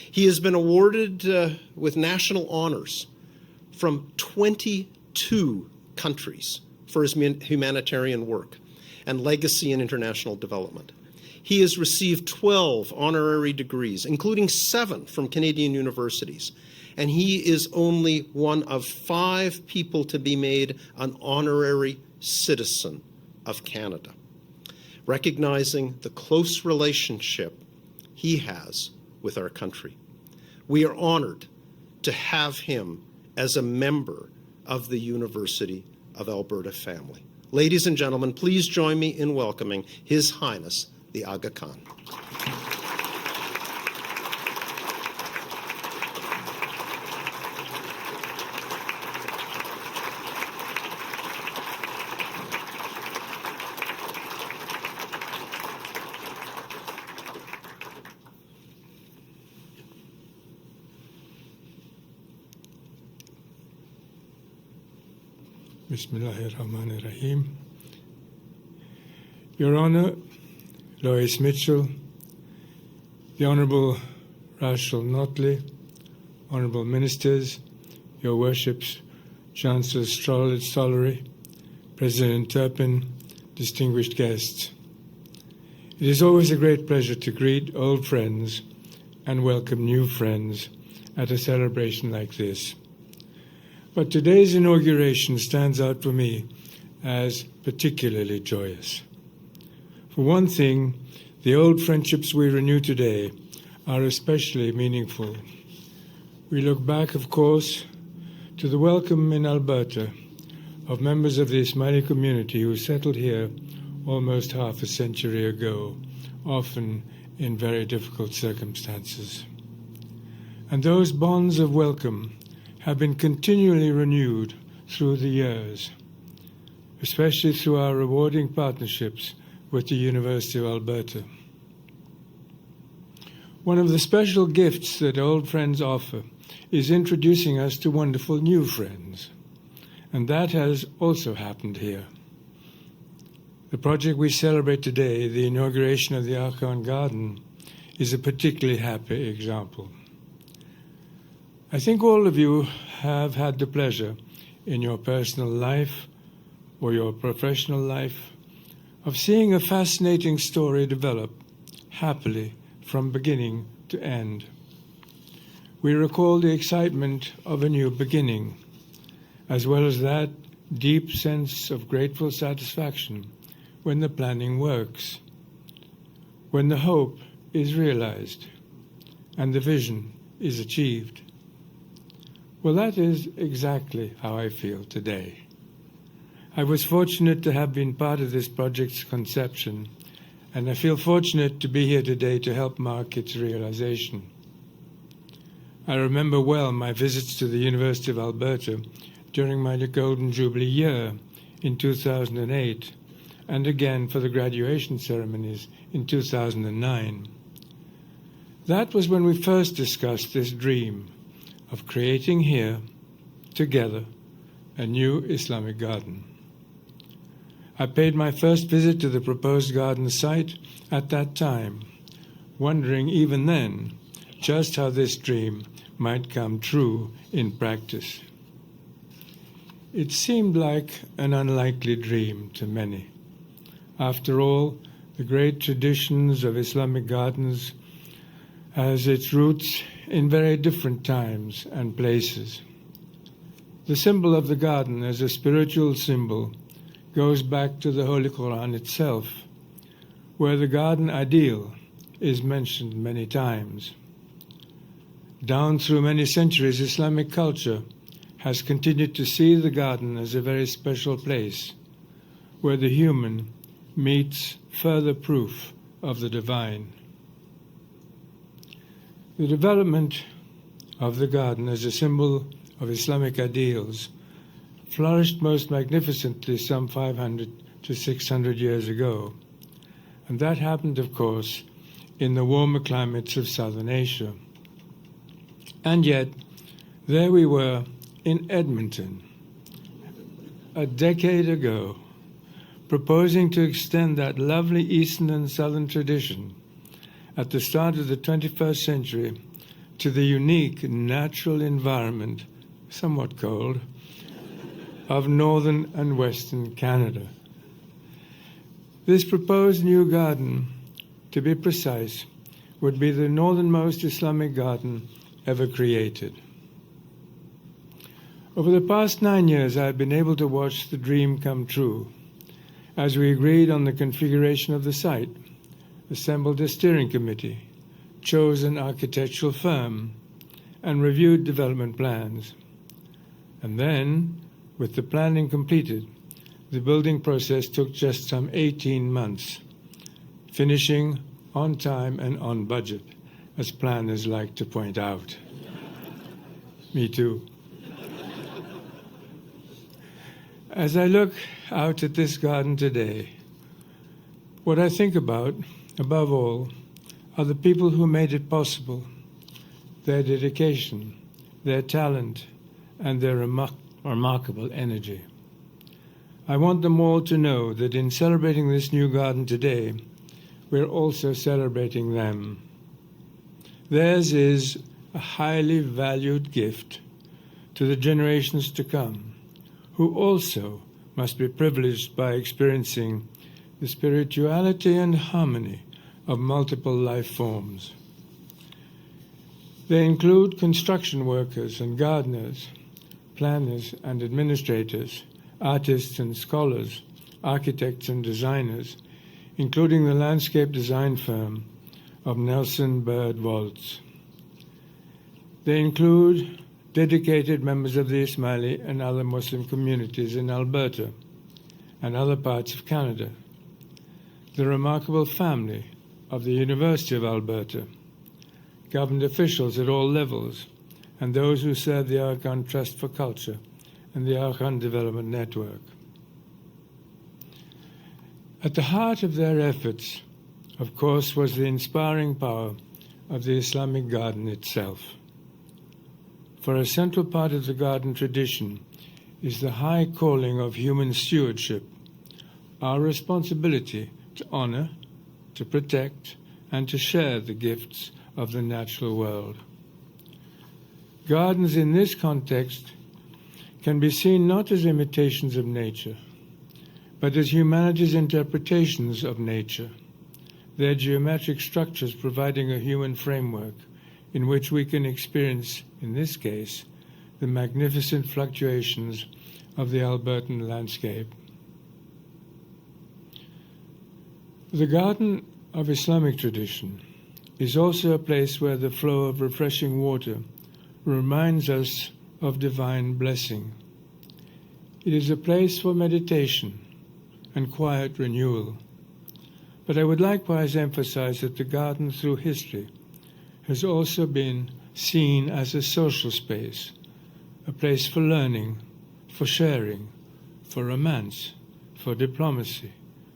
He has been awarded with national honors from 22 countries for his humanitarian work and legacy in international development. He has received 12 honorary degrees, including 7 from Canadian universities, and he is only one of 5 people to be made an honorary citizen of Canada, recognizing the close relationship he has with our country. We are honored to have him as a member of the University of Alberta family. Ladies and gentlemen, please join me in welcoming His Highness, the Aga Khan. Bismillahirrahmanirrahim. Your Honor, Lois Mitchell, the Honourable Rachel Notley, Honourable Ministers, Your Worships, Chancellor Stollery, President Turpin, distinguished guests. It is always a great pleasure to greet old friends and welcome new friends at a celebration like this. But today's inauguration stands out for me as particularly joyous. For one thing, the old friendships we renew today are especially meaningful. We look back, of course, to the welcome in Alberta of members of the Ismaili community who settled here almost half a century ago, often in very difficult circumstances. And those bonds of welcome have been continually renewed through the years, especially through our rewarding partnerships with the University of Alberta. One of the special gifts that old friends offer is introducing us to wonderful new friends, and that has also happened here. The project we celebrate today, the inauguration of the Aga Khan Garden, is a particularly happy example. I think all of you have had the pleasure in your personal life or your professional life of seeing a fascinating story develop happily from beginning to end. We recall the excitement of a new beginning, as well as that deep sense of grateful satisfaction when the planning works, when the hope is realized and the vision is achieved. Well, that is exactly how I feel today. I was fortunate to have been part of this project's conception, and I feel fortunate to be here today to help mark its realization. I remember well my visits to the University of Alberta during my Golden Jubilee year in 2008, and again for the graduation ceremonies in 2009. That was when we first discussed this dream of creating here, together, a new Islamic garden. I paid my first visit to the proposed garden site at that time, wondering even then just how this dream might come true in practice. It seemed like an unlikely dream to many. After all, the great traditions of Islamic gardens has its roots in very different times and places. The symbol of the garden as a spiritual symbol goes back to the Holy Quran itself, where the garden ideal is mentioned many times. Down through many centuries, Islamic culture has continued to see the garden as a very special place where the human meets further proof of the divine. The development of the garden as a symbol of Islamic ideals flourished most magnificently some 500 to 600 years ago. And that happened, of course, in the warmer climates of Southern Asia. And yet, there we were in Edmonton, a decade ago, proposing to extend that lovely Eastern and Southern tradition at the start of the 21st century to the unique natural environment, somewhat cold, of northern and western Canada. This proposed new garden, to be precise, would be the northernmost Islamic garden ever created. Over the past 9 years, I've been able to watch the dream come true as we agreed on the configuration of the site, assembled a steering committee, chose an architectural firm, and reviewed development plans. And then, with the planning completed, the building process took just some 18 months, finishing on time and on budget, as planners like to point out. Me too. As I look out at this garden today, what I think about, above all, are the people who made it possible, their dedication, their talent, and their remarkable energy. I want them all to know that in celebrating this new garden today, we're also celebrating them. Theirs is a highly valued gift to the generations to come, who also must be privileged by experiencing the spirituality and harmony of multiple life forms. They include construction workers and gardeners, planners and administrators, artists and scholars, architects and designers, including the landscape design firm of Nelson Bird Waltz. They include dedicated members of the Ismaili and other Muslim communities in Alberta and other parts of Canada, the remarkable family of the University of Alberta, government officials at all levels, and those who serve the Aga Khan Trust for Culture and the Aga Khan Development Network. At the heart of their efforts, of course, was the inspiring power of the Islamic garden itself. For a central part of the garden tradition is the high calling of human stewardship, our responsibility to honor, to protect, and to share the gifts of the natural world. Gardens in this context can be seen not as imitations of nature, but as humanity's interpretations of nature, their geometric structures providing a human framework in which we can experience, in this case, the magnificent fluctuations of the Albertan landscape. The Garden of Islamic tradition is also a place where the flow of refreshing water reminds us of divine blessing. It is a place for meditation and quiet renewal. But I would likewise emphasize that the garden through history has also been seen as a social space, a place for learning, for sharing, for romance, for diplomacy,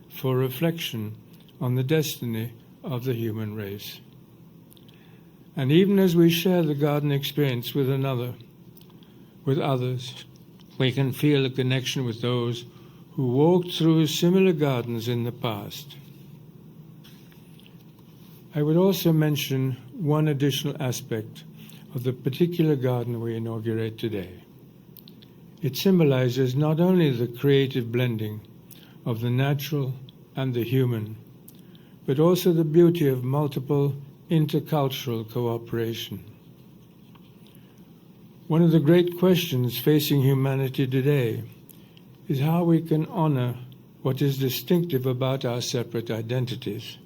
for reflection on the destiny of the human race. And even as we share the garden experience with others, we can feel a connection with those who walked through similar gardens in the past. I would also mention one additional aspect of the particular garden we inaugurate today. It symbolizes not only the creative blending of the natural and the human, but also the beauty of multiple intercultural cooperation. One of the great questions facing humanity today is how we can honor what is distinctive about our separate identities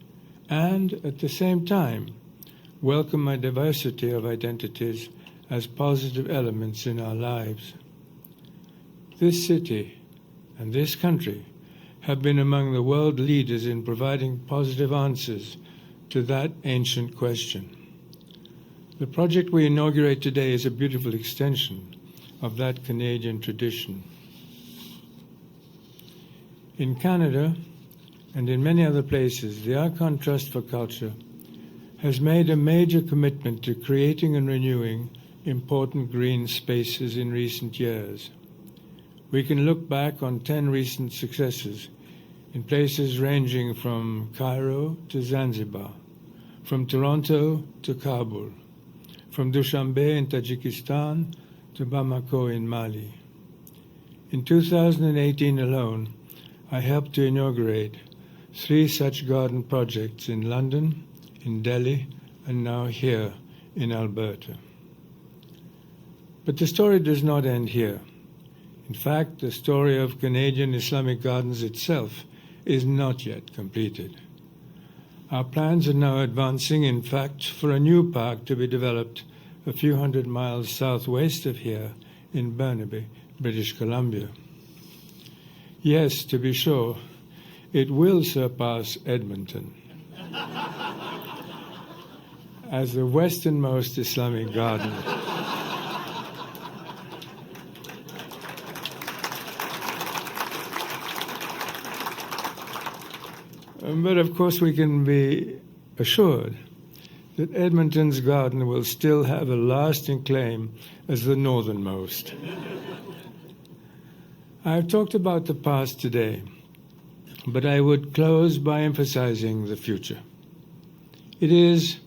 and, at the same time, welcome a diversity of identities as positive elements in our lives. This city and this country have been among the world leaders in providing positive answers to that ancient question. The project we inaugurate today is a beautiful extension of that Canadian tradition. In Canada and in many other places, the Aga Khan Trust for Culture has made a major commitment to creating and renewing important green spaces in recent years. We can look back on 10 recent successes in places ranging from Cairo to Zanzibar, from Toronto to Kabul, from Dushanbe in Tajikistan to Bamako in Mali. In 2018 alone, I helped to inaugurate 3 such garden projects in London, in Delhi, and now here in Alberta. But the story does not end here. In fact, the story of Canadian Islamic Gardens itself is not yet completed. Our plans are now advancing, in fact, for a new park to be developed a few hundred miles southwest of here in Burnaby, British Columbia. Yes, to be sure, it will surpass Edmonton as the westernmost Islamic garden. But of course we can be assured that Edmonton's garden will still have a lasting claim as the northernmost. I've talked about the past today, but I would close by emphasizing the future. It is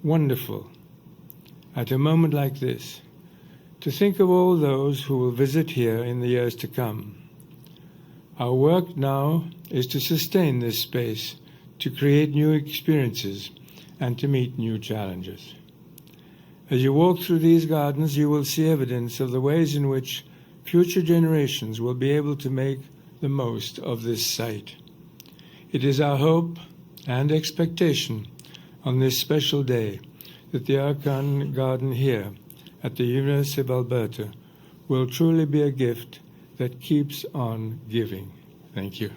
wonderful, at a moment like this, to think of all those who will visit here in the years to come. Our work now is to sustain this space, to create new experiences, and to meet new challenges. As you walk through these gardens, you will see evidence of the ways in which future generations will be able to make the most of this site. It is our hope and expectation on this special day that the Aga Khan Garden here at the University of Alberta will truly be a gift that keeps on giving. Thank you.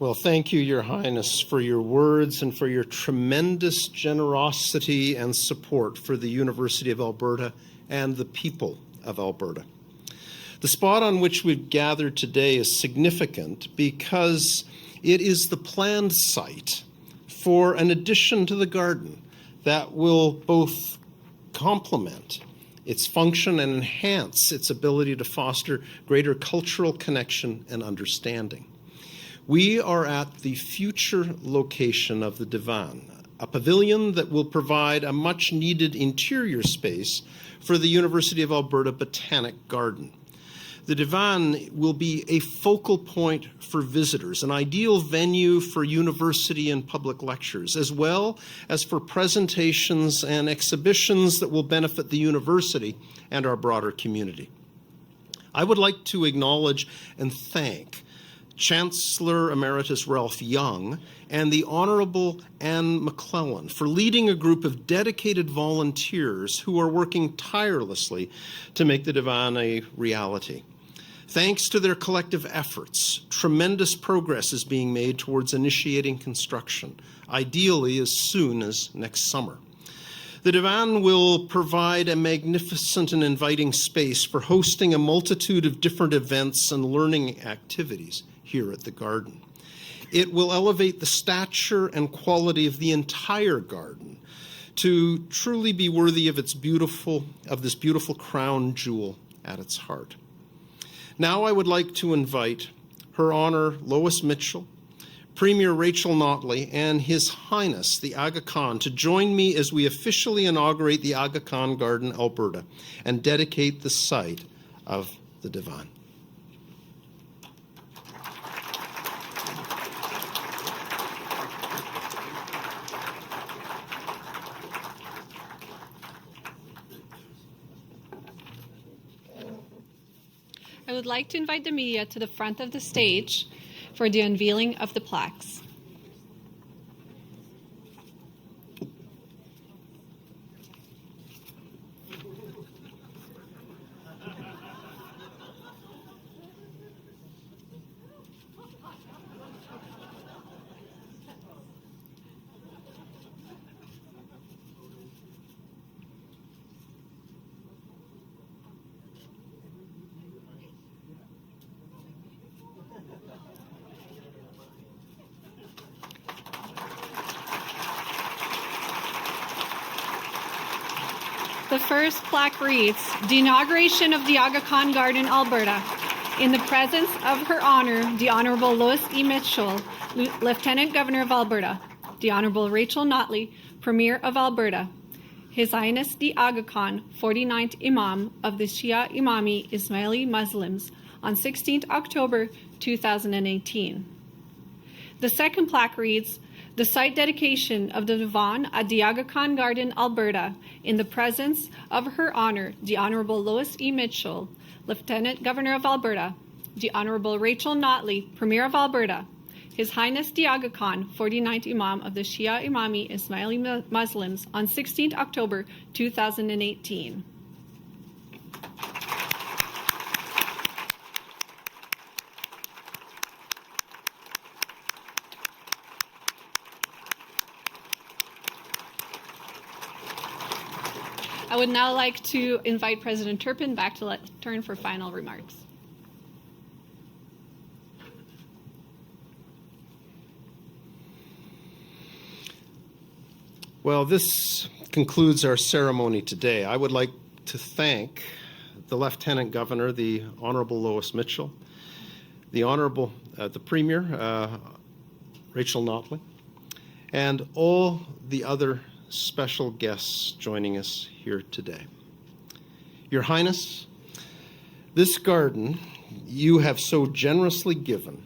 Well, thank you, Your Highness, for your words and for your tremendous generosity and support for the University of Alberta and the people of Alberta. The spot on which we've gathered today is significant because it is the planned site for an addition to the garden that will both complement its function and enhance its ability to foster greater cultural connection and understanding. We are at the future location of the Divan, a pavilion that will provide a much-needed interior space for the University of Alberta Botanic Garden. The Divan will be a focal point for visitors, an ideal venue for university and public lectures, as well as for presentations and exhibitions that will benefit the university and our broader community. I would like to acknowledge and thank Chancellor Emeritus Ralph Young and the Honourable Anne McClellan for leading a group of dedicated volunteers who are working tirelessly to make the Divan a reality. Thanks to their collective efforts, tremendous progress is being made towards initiating construction, ideally as soon as next summer. The Divan will provide a magnificent and inviting space for hosting a multitude of different events and learning activities here at the garden. It will elevate the stature and quality of the entire garden to truly be worthy of this beautiful crown jewel at its heart. Now I would like to invite Her Honor Lois Mitchell, Premier Rachel Notley, and His Highness the Aga Khan to join me as we officially inaugurate the Aga Khan Garden, Alberta, and dedicate the site of the Divan. I would like to invite the media to the front of the stage for the unveiling of the plaques. The first plaque reads, "The inauguration of the Aga Khan Garden, Alberta, in the presence of Her Honor, the Honourable Lois E. Mitchell, Lieutenant Governor of Alberta, the Honourable Rachel Notley, Premier of Alberta, His Highness the Aga Khan, 49th Imam of the Shia Imami Ismaili Muslims, on 16th October 2018. The second plaque reads, "The site dedication of the Divan at the Aga Khan Garden, Alberta, in the presence of Her Honor, the Honourable Lois E. Mitchell, Lieutenant Governor of Alberta, the Honourable Rachel Notley, Premier of Alberta, His Highness the Aga Khan, 49th Imam of the Shia Imami Ismaili Muslims, on 16th October 2018. I would now like to invite President Turpin back to turn for final remarks. Well, this concludes our ceremony today. I would like to thank the Lieutenant Governor, the Honourable Lois Mitchell, the Honourable, the Premier, Rachel Notley, and all the other special guests joining us here today. Your Highness, this garden you have so generously given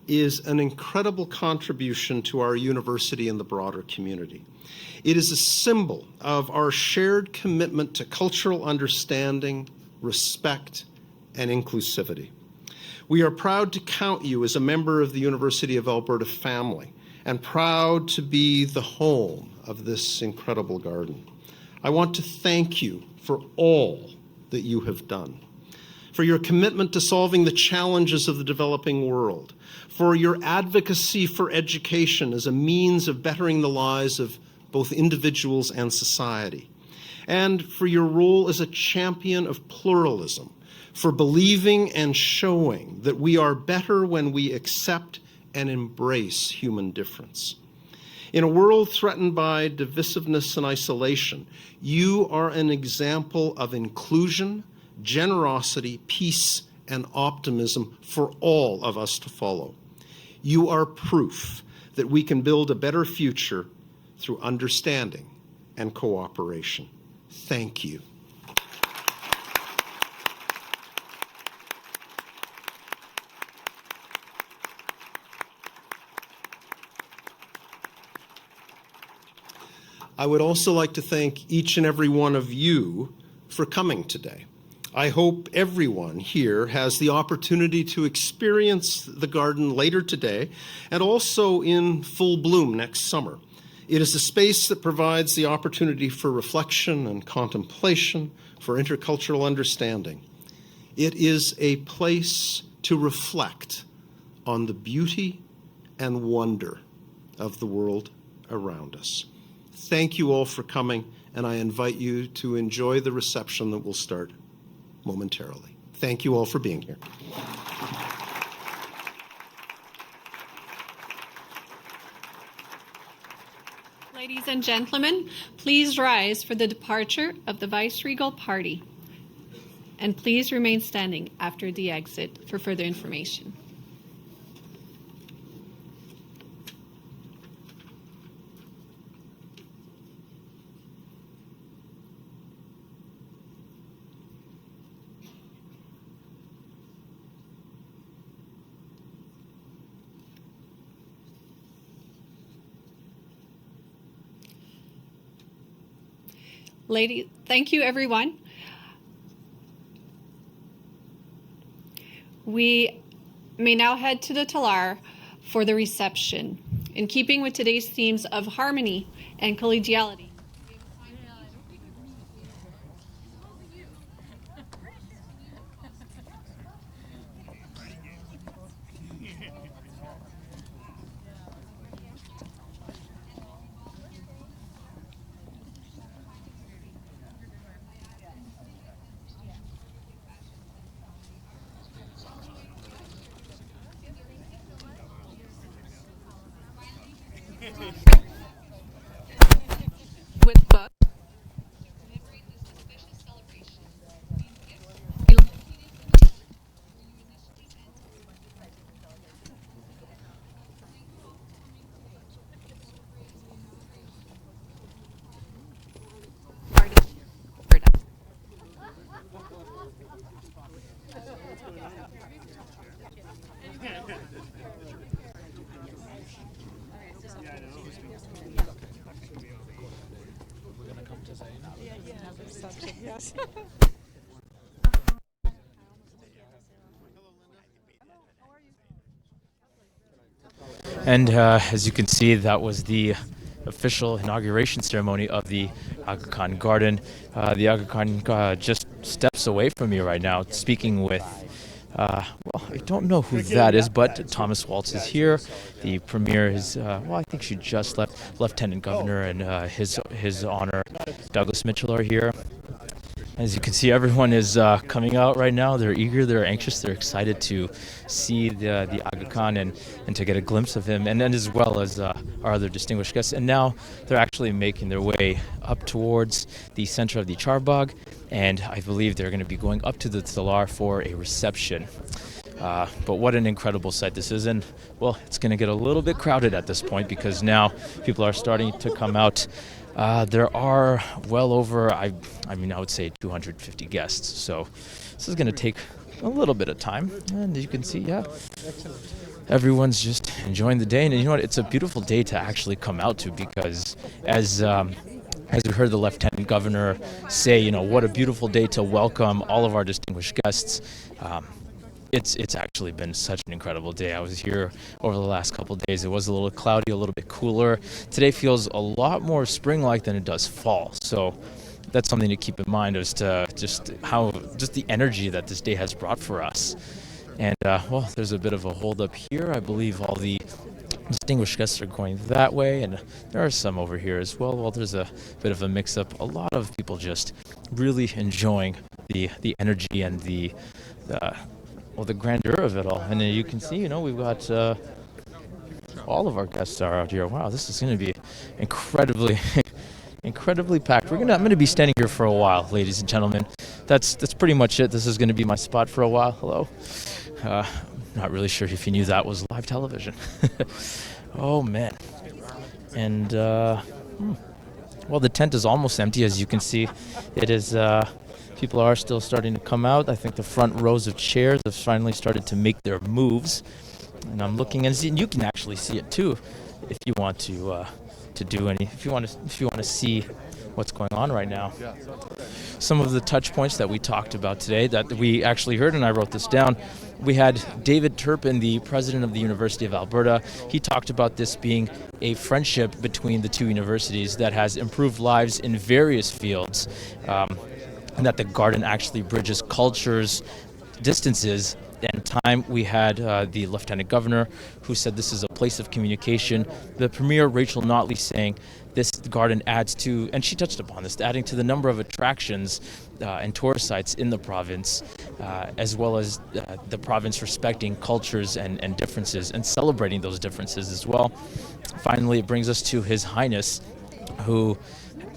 is an incredible contribution to our university and the broader community. It is a symbol of our shared commitment to cultural understanding, respect, and inclusivity. We are proud to count you as a member of the University of Alberta family and proud to be the home of this incredible garden. I want to thank you for all that you have done, for your commitment to solving the challenges of the developing world, for your advocacy for education as a means of bettering the lives of both individuals and society, and for your role as a champion of pluralism, for believing and showing that we are better when we accept and embrace human difference. In a world threatened by divisiveness and isolation, you are an example of inclusion, generosity, peace, and optimism for all of us to follow. You are proof that we can build a better future through understanding and cooperation. Thank you. I would also like to thank each and every one of you for coming today. I hope everyone here has the opportunity to experience the garden later today and also in full bloom next summer. It is a space that provides the opportunity for reflection and contemplation, for intercultural understanding. It is a place to reflect on the beauty and wonder of the world around us. Thank you all for coming, and I invite you to enjoy the reception that will start momentarily. Thank you all for being here. Ladies and gentlemen, please rise for the departure of the Viceregal Party. And please remain standing after the exit for further information. Thank you, everyone. We may now head to the Talar for the reception. In keeping with today's themes of harmony and collegiality, with books. And as you can see, that was the official inauguration ceremony of the Aga Khan Garden. The Aga Khan just steps away from me right now, speaking with, well, I don't know who that is, but Thomas Waltz is here. The premier is, well, I think she just left. Lieutenant Governor and his honor, Douglas Mitchell, are here. As you can see, everyone is coming out right now. They're eager, they're anxious, they're excited to see the Aga Khan and to get a glimpse of him, and as well as our other distinguished guests. And now they're actually making their way up towards the center of the Charbagh, and I believe they're going to be going up to the Talar for a reception. But what an incredible sight this is, and well, it's going to get a little bit crowded at this point because now people are starting to come out. There are well over, I would say 250 guests, so this is going to take a little bit of time. And you can see, yeah, everyone's just enjoying the day. And you know what? It's a beautiful day to actually come out to, because as we heard the Lieutenant Governor say, you know, what a beautiful day to welcome all of our distinguished guests. It's actually been such an incredible day. I was here over the last couple of days. It was a little cloudy, a little bit cooler. Today feels a lot more spring-like than it does fall. So that's something to keep in mind as to just the energy that this day has brought for us. And well, there's a bit of a hold up here. I believe all the distinguished guests are going that way, and there are some over here as well. Well, there's a bit of a mix-up. A lot of people just really enjoying the energy and the grandeur of it all. And then you can see, you know, we've got all of our guests are out here. Wow, this is going to be incredibly packed. I'm going to be standing here for a while, ladies and gentlemen. That's pretty much it. This is going to be my spot for a while. Hello. Not really sure if you knew that was live television. Oh man. And well, the tent is almost empty, as you can see. It is. People are still starting to come out. I think the front rows of chairs have finally started to make their moves. And I'm looking and you can actually see it too, if you want to do any. If you want to see what's going on right now. Some of the touch points that we talked about today that we actually heard, and I wrote this down. We had David Turpin, the president of the University of Alberta. He talked about this being a friendship between the two universities that has improved lives in various fields, and that the garden actually bridges cultures, distances, and time. We had the Lieutenant Governor, who said this is a place of communication. The Premier, Rachel Notley, saying this garden adds to, and she touched upon this, adding to the number of attractions and tourist sites in the province, as well as the province respecting cultures and differences and celebrating those differences as well. Finally, it brings us to His Highness, who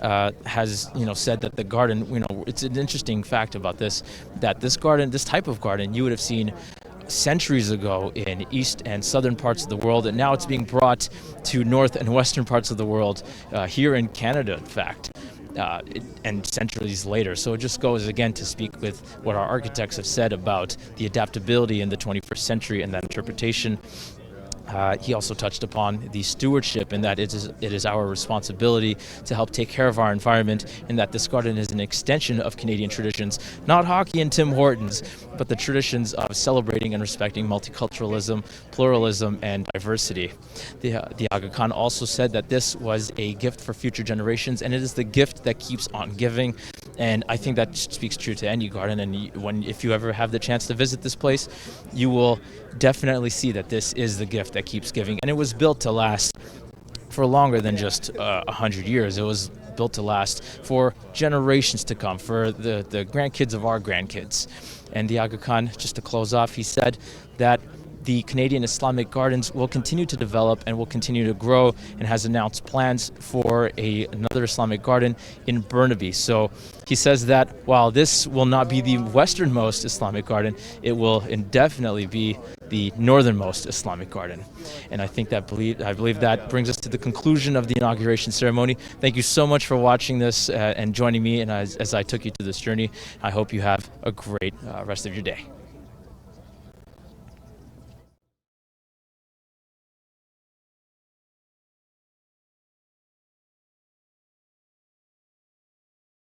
has said that the garden, it's an interesting fact about this, that this garden, this type of garden, you would have seen centuries ago in east and southern parts of the world, and now it's being brought to north and western parts of the world, here in Canada, in fact, and centuries later. So it just goes again to speak with what our architects have said about the adaptability in the 21st century and that interpretation. He also touched upon the stewardship, and that it is our responsibility to help take care of our environment, and that this garden is an extension of Canadian traditions, not hockey and Tim Hortons, but the traditions of celebrating and respecting multiculturalism, pluralism, and diversity. The Aga Khan also said that this was a gift for future generations, and it is the gift that keeps on giving. And I think that speaks true to any garden. And if you ever have the chance to visit this place, you will definitely see that this is the gift that keeps giving. And it was built to last for longer than just 100 years. It was built to last for generations to come, for the grandkids of our grandkids. And the Aga Khan, just to close off, he said that the Canadian Islamic Gardens will continue to develop and will continue to grow, and has announced plans for another Islamic garden in Burnaby. So he says that while this will not be the westernmost Islamic garden, it will indefinitely be the northernmost Islamic garden. And I believe that brings us to the conclusion of the inauguration ceremony. Thank you so much for watching this and joining me, and as I took you through this journey. I hope you have a great rest of your day.